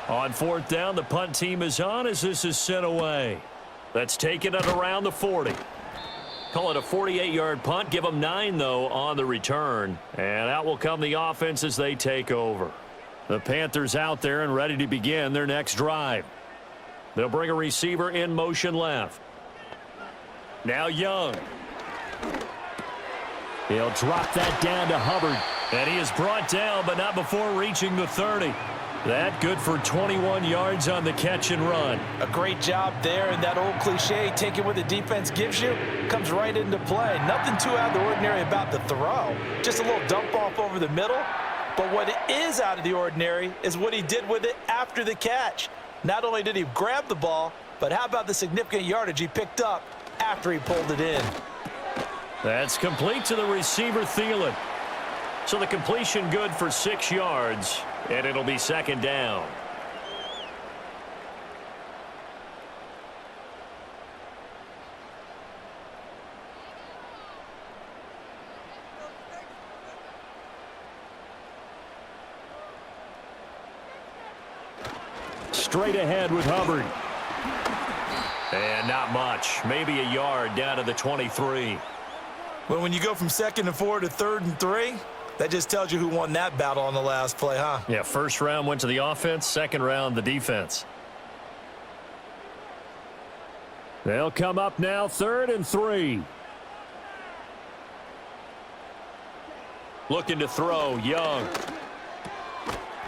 On 4th down, the punt team is on as this is sent away. That's taken at around the 40. Call it a 48-yard punt. Give them 9, though, on the return. And out will come the offense as they take over. The Panthers out there and ready to begin their next drive. They'll bring a receiver in motion left. Now Young. He'll drop that down to Hubbard. And he is brought down, but not before reaching the 30. That good for 21 yards on the catch and run.
A great job there, and that old cliche, taking what the defense gives you, comes right into play. Nothing too out of the ordinary about the throw. Just a little dump off over the middle. But what is out of the ordinary is what he did with it after the catch. Not only did he grab the ball, but how about the significant yardage he picked up after he pulled it in.
That's complete to the receiver, Thielen. So the completion good for 6 yards, and it'll be 2nd down. Straight ahead with Hubbard. And not much. Maybe a yard down to the 23.
Well, when you go from 2nd and 4 to 3rd and 3, that just tells you who won that battle on the last play, huh?
Yeah, first round went to the offense, second round the defense. They'll come up now, 3rd and 3. Looking to throw, Young.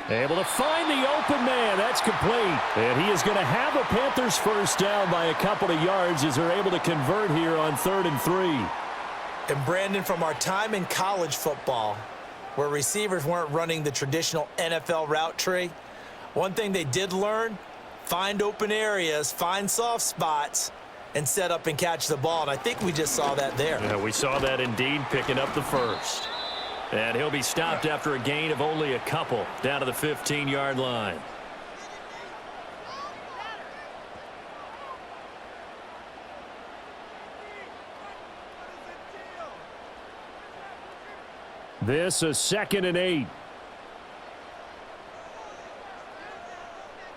Able to find the open man. That's complete. And he is going to have a Panthers first down by a couple of yards as they're able to convert here on 3rd and 3.
And Brandon, from our time in college football, where receivers weren't running the traditional NFL route tree, one thing they did learn, find open areas, find soft spots, and set up and catch the ball. And I think we just saw that there.
Yeah, we saw that indeed, picking up the first. And he'll be stopped after a gain of only a couple down to the 15-yard line. This is 2nd and 8.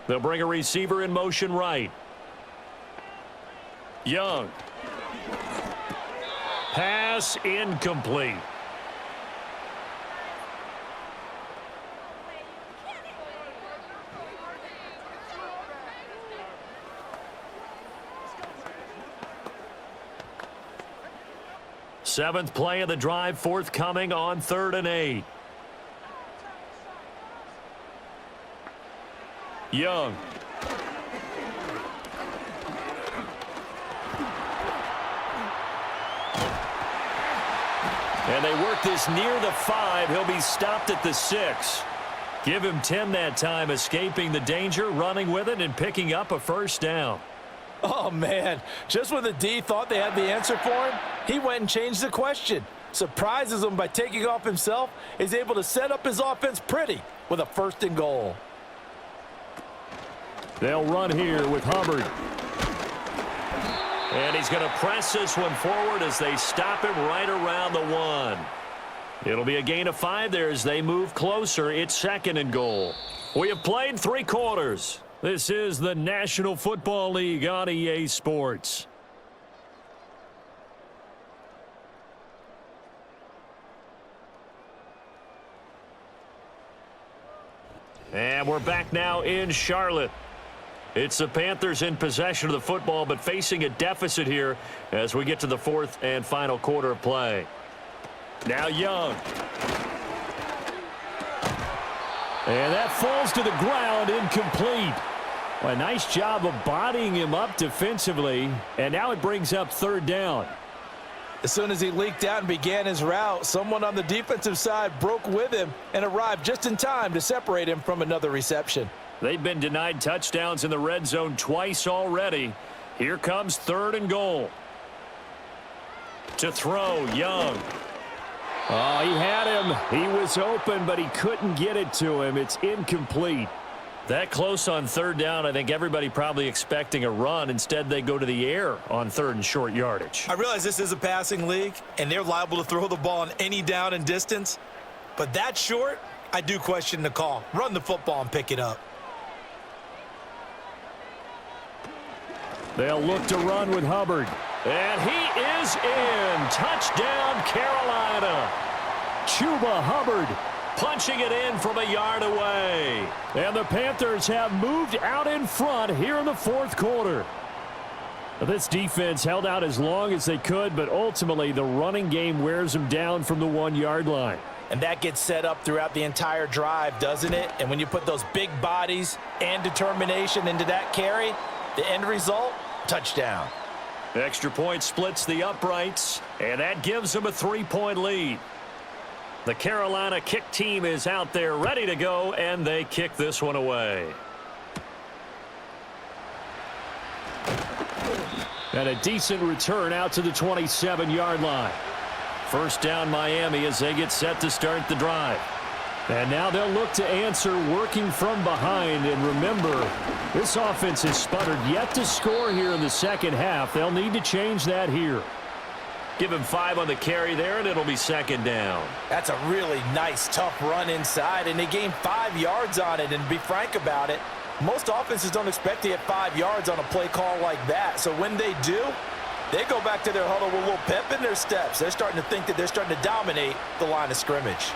They'll bring a receiver in motion right. Young. Pass incomplete. Seventh play of the drive forthcoming on 3rd and 8. Young. And they work this near the 5. He'll be stopped at the 6. Give him 10 that time, escaping the danger, running with it, and picking up a first down.
Oh, man. Just when the D thought they had the answer for him, he went and changed the question. Surprises him by taking off himself. Is able to set up his offense pretty with a 1st and goal.
They'll run here with Hubbard. And he's going to press this one forward as they stop him right around the 1. It'll be a gain of 5 there as they move closer. It's 2nd and goal. We have played 3 quarters. This is the National Football League on EA Sports. And we're back now in Charlotte. It's the Panthers in possession of the football, but facing a deficit here as we get to the 4th and final quarter of play. Now Young. And that falls to the ground, incomplete. Well, a nice job of bodying him up defensively, and now it brings up 3rd down.
As soon as he leaked out and began his route, someone on the defensive side broke with him and arrived just in time to separate him from another reception.
They've been denied touchdowns in the red zone twice already. Here comes 3rd and goal. To throw, Young. Oh, he had him. He was open, but he couldn't get it to him. It's incomplete. That close on 3rd down, I think everybody probably expecting a run. Instead, they go to the air on 3rd and short yardage.
I realize this is a passing league, and they're liable to throw the ball on any down and distance. But that short, I do question the call. Run the football and pick it up.
They'll look to run with Hubbard. And he is in. Touchdown, Carolina. Chuba Hubbard punching it in from a yard away. And the Panthers have moved out in front here in the 4th quarter. This defense held out as long as they could, but ultimately the running game wears them down from the 1-yard line.
And that gets set up throughout the entire drive, doesn't it? And when you put those big bodies and determination into that carry, the end result, touchdown.
Extra point splits the uprights, and that gives them a 3-point lead. The Carolina kick team is out there ready to go, and they kick this one away. And a decent return out to the 27-yard line. First down Miami as they get set to start the drive. And now they'll look to answer working from behind. And remember, this offense has sputtered yet to score here in the second half. They'll need to change that here. Give him 5 on the carry there, and it'll be 2nd down.
That's a really nice, tough run inside, and they gained 5 yards on it. And to be frank about it, most offenses don't expect to get 5 yards on a play call like that. So when they do, they go back to their huddle with a little pep in their steps. They're starting to think that they're starting to dominate the line of scrimmage.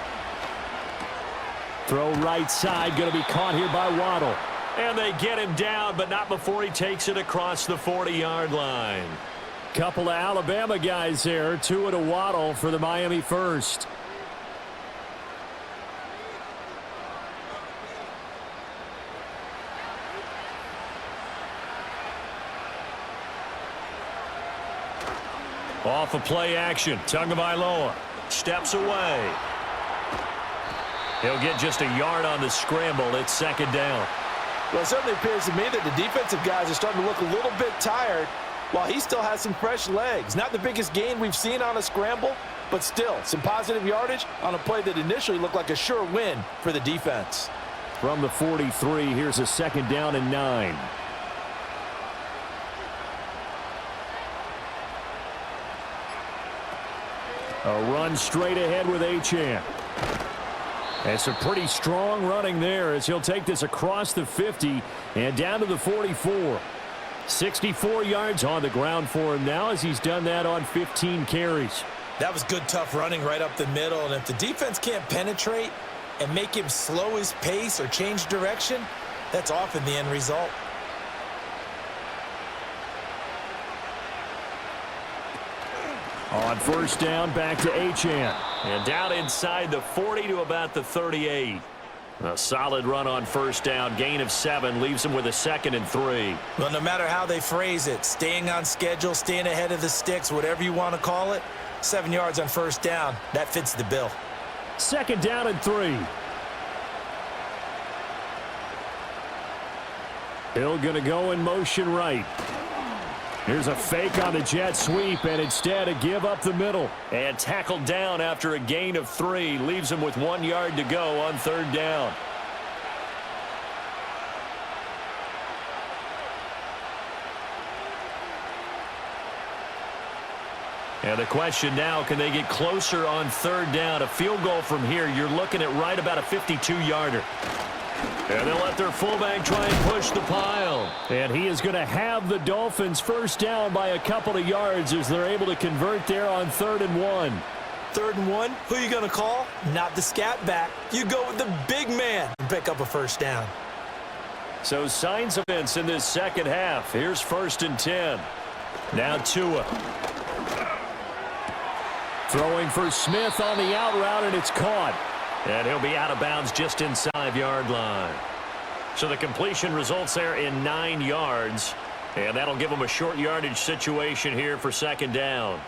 Throw right side, going to be caught here by Waddle. And they get him down, but not before he takes it across the 40-yard line. Couple of Alabama guys there, 2 at a Waddle for the Miami first. Off of play action, Tagovailoa steps away. He'll get just a yard on the scramble. It's 2nd down.
Well, it certainly appears to me that the defensive guys are starting to look a little bit tired while he still has some fresh legs. Not the biggest gain we've seen on a scramble, but still some positive yardage on a play that initially looked like a sure win for the defense.
From the 43, here's a 2nd down and 9. A run straight ahead with Achane. And some pretty strong running there as he'll take this across the 50 and down to the 44. 64 yards on the ground for him now as he's done that on 15 carries.
That was good, tough running right up the middle. And if the defense can't penetrate and make him slow his pace or change direction, that's often the end result.
On first down, back to Achane. And down inside the 40 to about the 38. A solid run on first down. Gain of 7 leaves him with a 2nd and 3.
Well, no matter how they phrase it, staying on schedule, staying ahead of the sticks, whatever you want to call it, 7 yards on first down. That fits the bill.
Second down and 3. Hill going to go in motion right. Here's a fake on the jet sweep, and instead a give up the middle.
And tackled down after a gain of 3. Leaves him with 1 yard to go on third down. And the question now, can they get closer on third down? A field goal from here, you're looking at right about a 52-yarder. And they'll let their fullback try and push the pile.
And he is going to have the Dolphins first down by a couple of yards as they're able to convert there on 3rd and 1.
3rd and 1, who are you going to call? Not the scat back. You go with the big man and pick up a first down.
So signs of offense in this second half. Here's 1st and 10. Now Tua.
Throwing for Smith on the out route, and it's caught.
And he'll be out of bounds just inside 5-yard line. So the completion results there in 9 yards. And that'll give them a short yardage situation here for second down.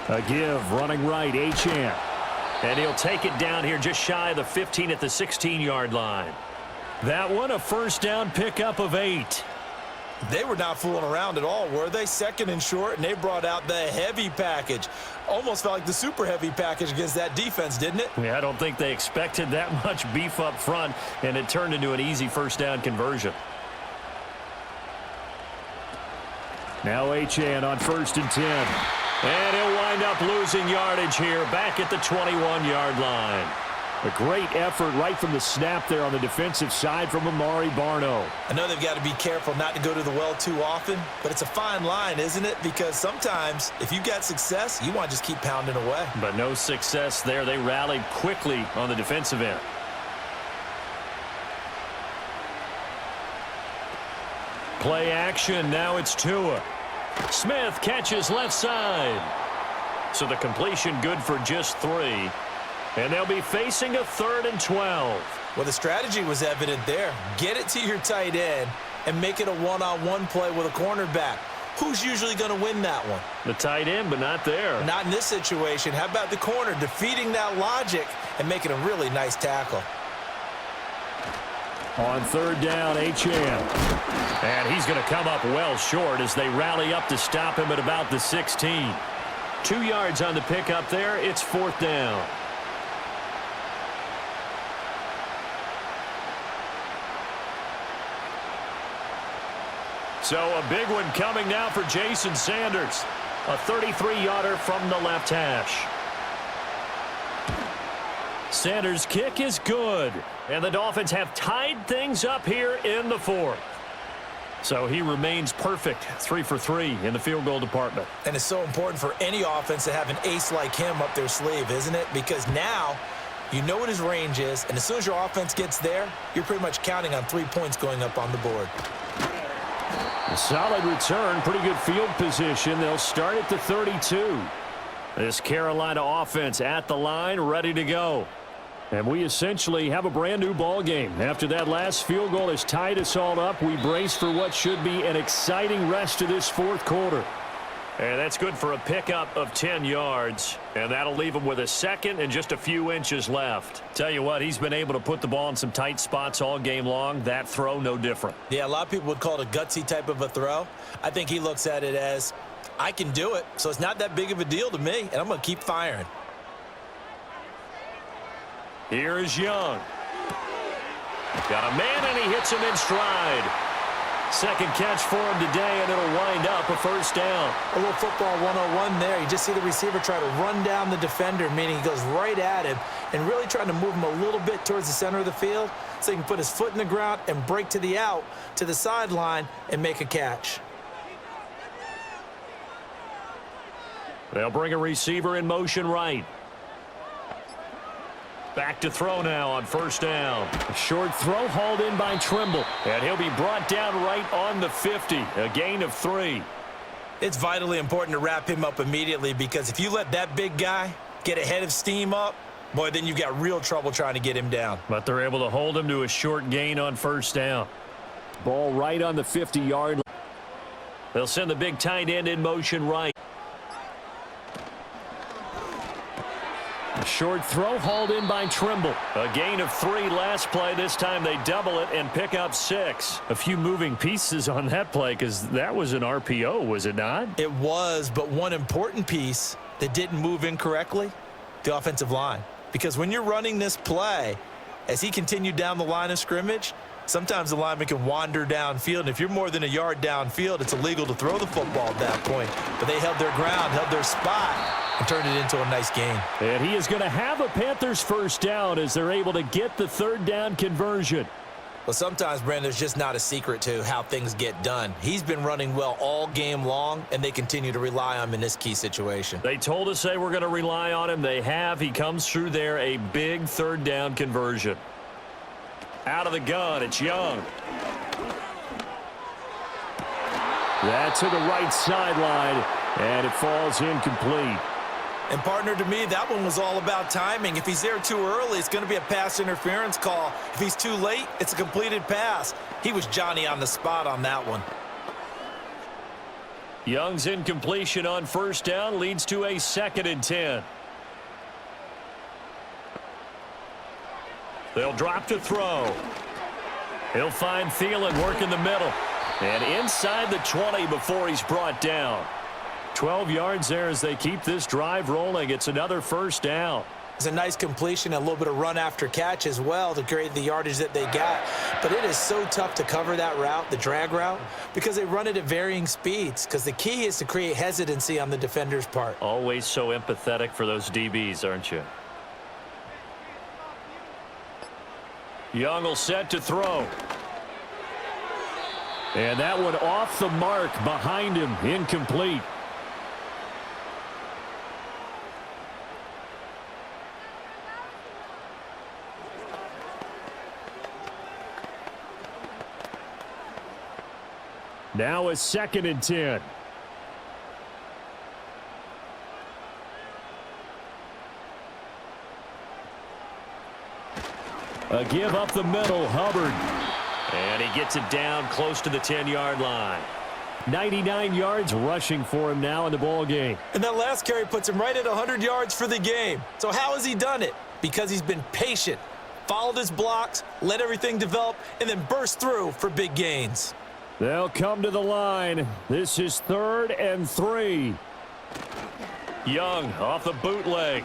A give, running right, Achane.
And he'll take it down here just shy of the 15 at the 16-yard line.
That one a first down pickup of 8.
They were not fooling around at all, were they? 2nd and short, and they brought out the heavy package. Almost felt like the super heavy package against that defense, didn't it?
Yeah, I don't think they expected that much beef up front, and it turned into an easy first down conversion.
Now Achane on 1st and 10.
And he'll wind up losing yardage here back at the 21-yard line.
A great effort right from the snap there on the defensive side from Amari Barno.
I know they've got to be careful not to go to the well too often, but it's a fine line, isn't it? Because sometimes if you've got success, you want to just keep pounding away.
But no success there. They rallied quickly on the defensive end.
Play action. Now it's Tua.
Smith catches left side. So the completion good for just 3. And they'll be facing a 3rd and 12.
Well, the strategy was evident there. Get it to your tight end and make it a one-on-one play with a cornerback. Who's usually going to win that one?
The tight end, but not there.
Not in this situation. How about the corner defeating that logic and making a really nice tackle?
On 3rd down, Achane.
And he's going to come up well short as they rally up to stop him at about the 16. 2 yards on the pickup there. It's 4th down. So a big one coming now for Jason Sanders. A 33-yarder from the left hash.
Sanders' kick is good.
And the Dolphins have tied things up here in the 4th. So he remains perfect, 3 for 3 in the field goal department.
And it's so important for any offense to have an ace like him up their sleeve, isn't it? Because now you know what his range is, and as soon as your offense gets there, you're pretty much counting on 3 points going up on the board.
A solid return, pretty good field position. They'll start at the 32. This Carolina offense at the line, ready to go. And we essentially have a brand new ball game. After that last field goal has tied us all up, we brace for what should be an exciting rest of this 4th quarter.
And that's good for a pickup of 10 yards. And that'll leave him with a 2nd and just a few inches left. Tell you what, he's been able to put the ball in some tight spots all game long. That throw, no different.
Yeah, a lot of people would call it a gutsy type of a throw. I think he looks at it as, I can do it, so it's not that big of a deal to me, and I'm going to keep firing.
Here is Young. Got a man, and he hits him in stride. 2nd catch for him today, and it'll wind up a first down.
A little football 101 there. You just see the receiver try to run down the defender, meaning he goes right at him and really trying to move him a little bit towards the center of the field so he can put his foot in the ground and break to the out, to the sideline, and make a catch.
They'll bring a receiver in motion right. Back to throw now on first down.
A short throw hauled in by Trimble.
And he'll be brought down right on the 50. A gain of 3.
It's vitally important to wrap him up immediately because if you let that big guy get a head of steam up, Boy, then you've got real trouble trying to get him down.
But they're able to hold him to a short gain on first down.
Ball right on the 50-yard line.
They'll send the big tight end in motion right.
A short throw hauled in by Trimble.
A gain of 3 last play. This time they double it and pick up 6.
A few moving pieces on that play because that was an RPO, was it not?
It was, but one important piece that didn't move incorrectly, the offensive line. Because when you're running this play, as he continued down the line of scrimmage, sometimes the lineman can wander downfield, and if you're more than a yard downfield, it's illegal to throw the football at that point. But they held their ground, held their spot, and turned it into a nice gain.
And he is going to have a Panthers first down as they're able to get the third down conversion.
Well, sometimes, Brandon, there's just not a secret to how things get done. He's been running well all game long, and they continue to rely on him in this key situation.
They told us they were going to rely on him. They have. He comes through there, a big third down conversion. Out of the gun, it's Young.
That's to the right sideline, and it falls incomplete.
And, partner, to me, that one was all about timing. If he's there too early, it's going to be a pass interference call. If he's too late, it's a completed pass. He was Johnny on the spot on that one.
Young's incompletion on first down leads to a 2nd and 10. They'll drop to throw. He'll find Thielen working the middle. And inside the 20 before he's brought down. 12 yards there as they keep this drive rolling. It's another first down.
It's a nice completion, a little bit of run after catch as well to create the yardage that they got. But it is so tough to cover that route, the drag route, because they run it at varying speeds. Because the key is to create hesitancy on the defender's part.
Always so empathetic for those DBs, aren't you? Young will set to throw.
And that one off the mark behind him, incomplete. Now a 2nd and 10. A give up the middle, Hubbard.
And he gets it down close to the 10-yard line.
99 yards rushing for him now in the ball game.
And that last carry puts him right at 100 yards for the game. So how has he done it? Because he's been patient, followed his blocks, let everything develop, and then burst through for big gains.
They'll come to the line. This is 3rd and 3.
Young off the bootleg.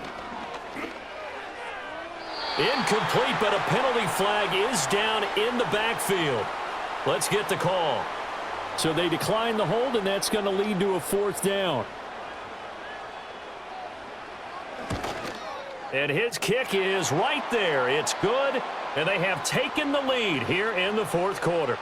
Incomplete, but a penalty flag is down in the backfield. Let's get the call.
So they decline the hold, and that's going to lead to a 4th down.
And his kick is right there. It's good, and they have taken the lead here in the 4th quarter.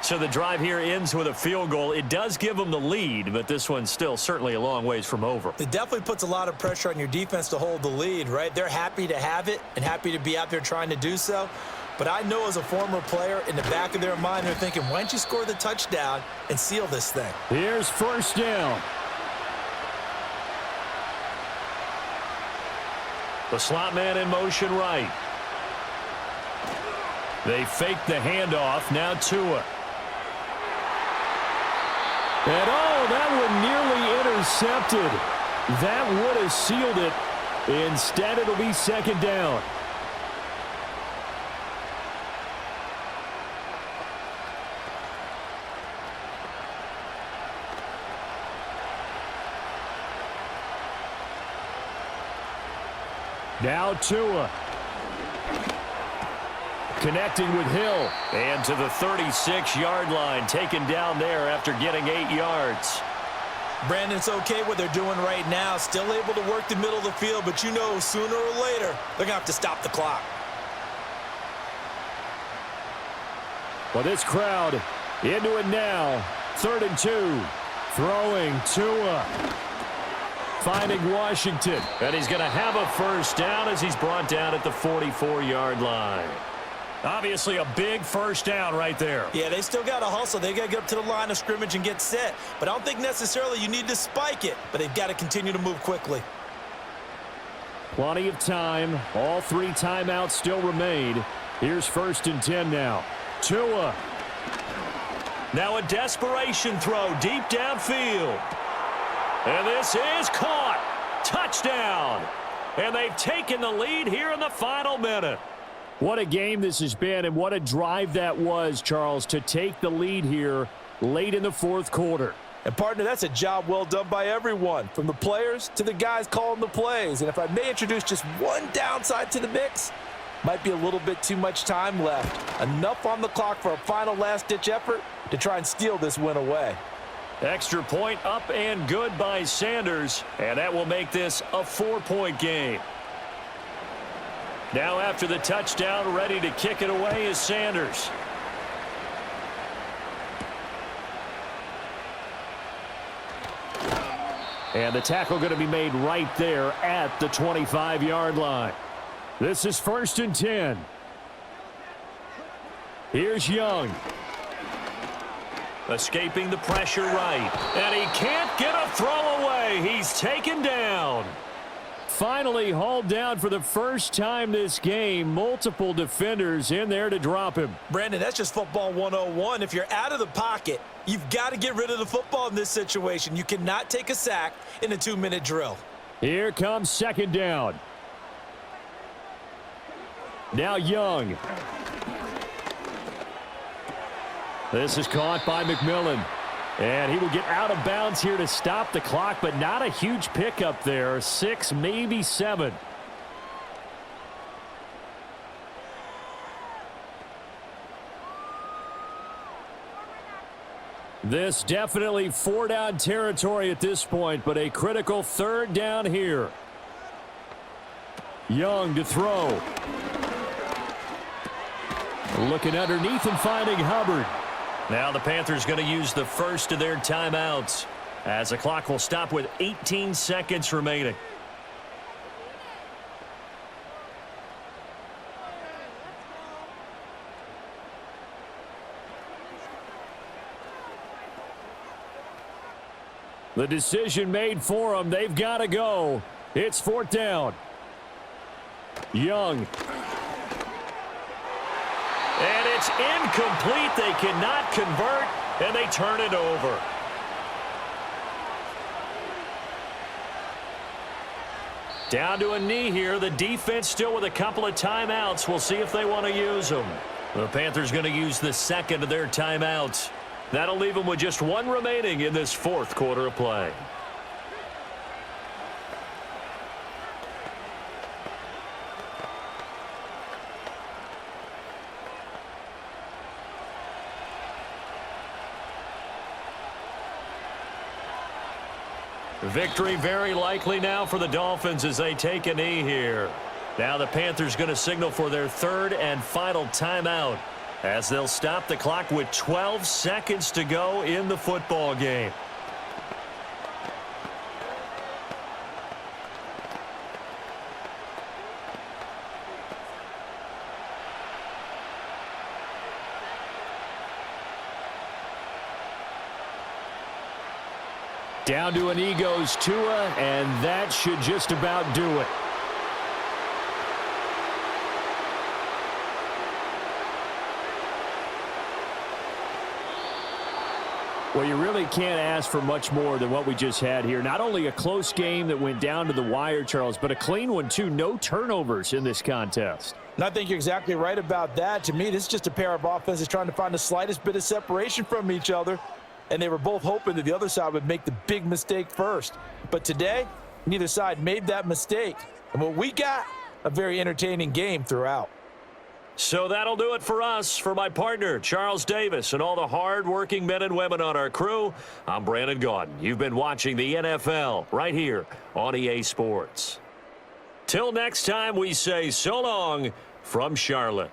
So the drive here ends with a field goal. It does give them the lead, but this one's still certainly a long ways from over.
It definitely puts a lot of pressure on your defense to hold the lead, right? They're happy to have it and happy to be out there trying to do so. But I know as a former player, in the back of their mind, they're thinking, why don't you score the touchdown and seal this thing?
Here's first down.
The slot man in motion right. They fake the handoff. Now Tua.
And oh, that one nearly intercepted. That would have sealed it. Instead, it'll be 2nd down. Now Tua. Connecting with Hill.
And to the 36-yard line, taken down there after getting 8 yards.
Brandon, it's okay what they're doing right now. Still able to work the middle of the field, but you know sooner or later they're going to have to stop the clock.
Well, this crowd into it now. 3rd and 2. Throwing Tua. Finding Washington.
And he's going to have a first down as he's brought down at the 44-yard line. Obviously a big first down right there.
Yeah, they still got to hustle. They got to get up to the line of scrimmage and get set. But I don't think necessarily you need to spike it. But they've got to continue to move quickly.
Plenty of time. All 3 timeouts still remain. Here's 1st and 10 now. Tua.
Now a desperation throw deep downfield. And this is caught. Touchdown. And they've taken the lead here in the final minute.
What a game this has been, and what a drive that was, Charles, to take the lead here late in the 4th quarter.
And, partner, that's a job well done by everyone, from the players to the guys calling the plays. And if I may introduce just one downside to the mix, might be a little bit too much time left. Enough on the clock for a final last-ditch effort to try and steal this win away.
Extra point up and good by Sanders, and that will make this a 4-point game. Now after the touchdown, ready to kick it away is Sanders.
And the tackle going to be made right there at the 25-yard line. This is 1st and 10. Here's Young.
Escaping the pressure right. And he can't get a throw away. He's taken down.
Finally hauled down for the first time this game. Multiple defenders in there to drop him.
Brandon, that's just football 101. If you're out of the pocket, you've got to get rid of the football in this situation. You cannot take a sack in a 2-minute drill.
Here comes 2nd down. Now Young. This is caught by McMillan. And he will get out of bounds here to stop the clock, but not a huge pickup there. 6, maybe 7. This definitely 4-down territory at this point, but a critical 3rd down here. Young to throw. Looking underneath and finding Hubbard.
Now the Panthers going to use the first of their timeouts as the clock will stop with 18 seconds remaining.
The decision made for them. They've got to go. It's 4th down. Young.
And it's incomplete. They cannot convert, and they turn it over. Down to a knee here. The defense still with a couple of timeouts. We'll see if they want to use them. The Panthers going to use the second of their timeouts. That'll leave them with just 1 remaining in this 4th quarter of play. Victory very likely now for the Dolphins as they take a knee here. Now the Panthers going to signal for their 3rd and final timeout as they'll stop the clock with 12 seconds to go in the football game.
Down to a knee goes Tua, and that should just about do it. Well, you really can't ask for much more than what we just had here. Not only a close game that went down to the wire, Charles, but a clean one, too. No turnovers in this contest.
And I think you're exactly right about that. To me, this is just a pair of offenses trying to find the slightest bit of separation from each other. And they were both hoping that the other side would make the big mistake first. But today, neither side made that mistake. And what we got, a very entertaining game throughout.
So that'll do it for us. For my partner, Charles Davis, and all the hard-working men and women on our crew, I'm Brandon Gaudin. You've been watching the NFL right here on EA Sports. Till next time, we say so long from Charlotte.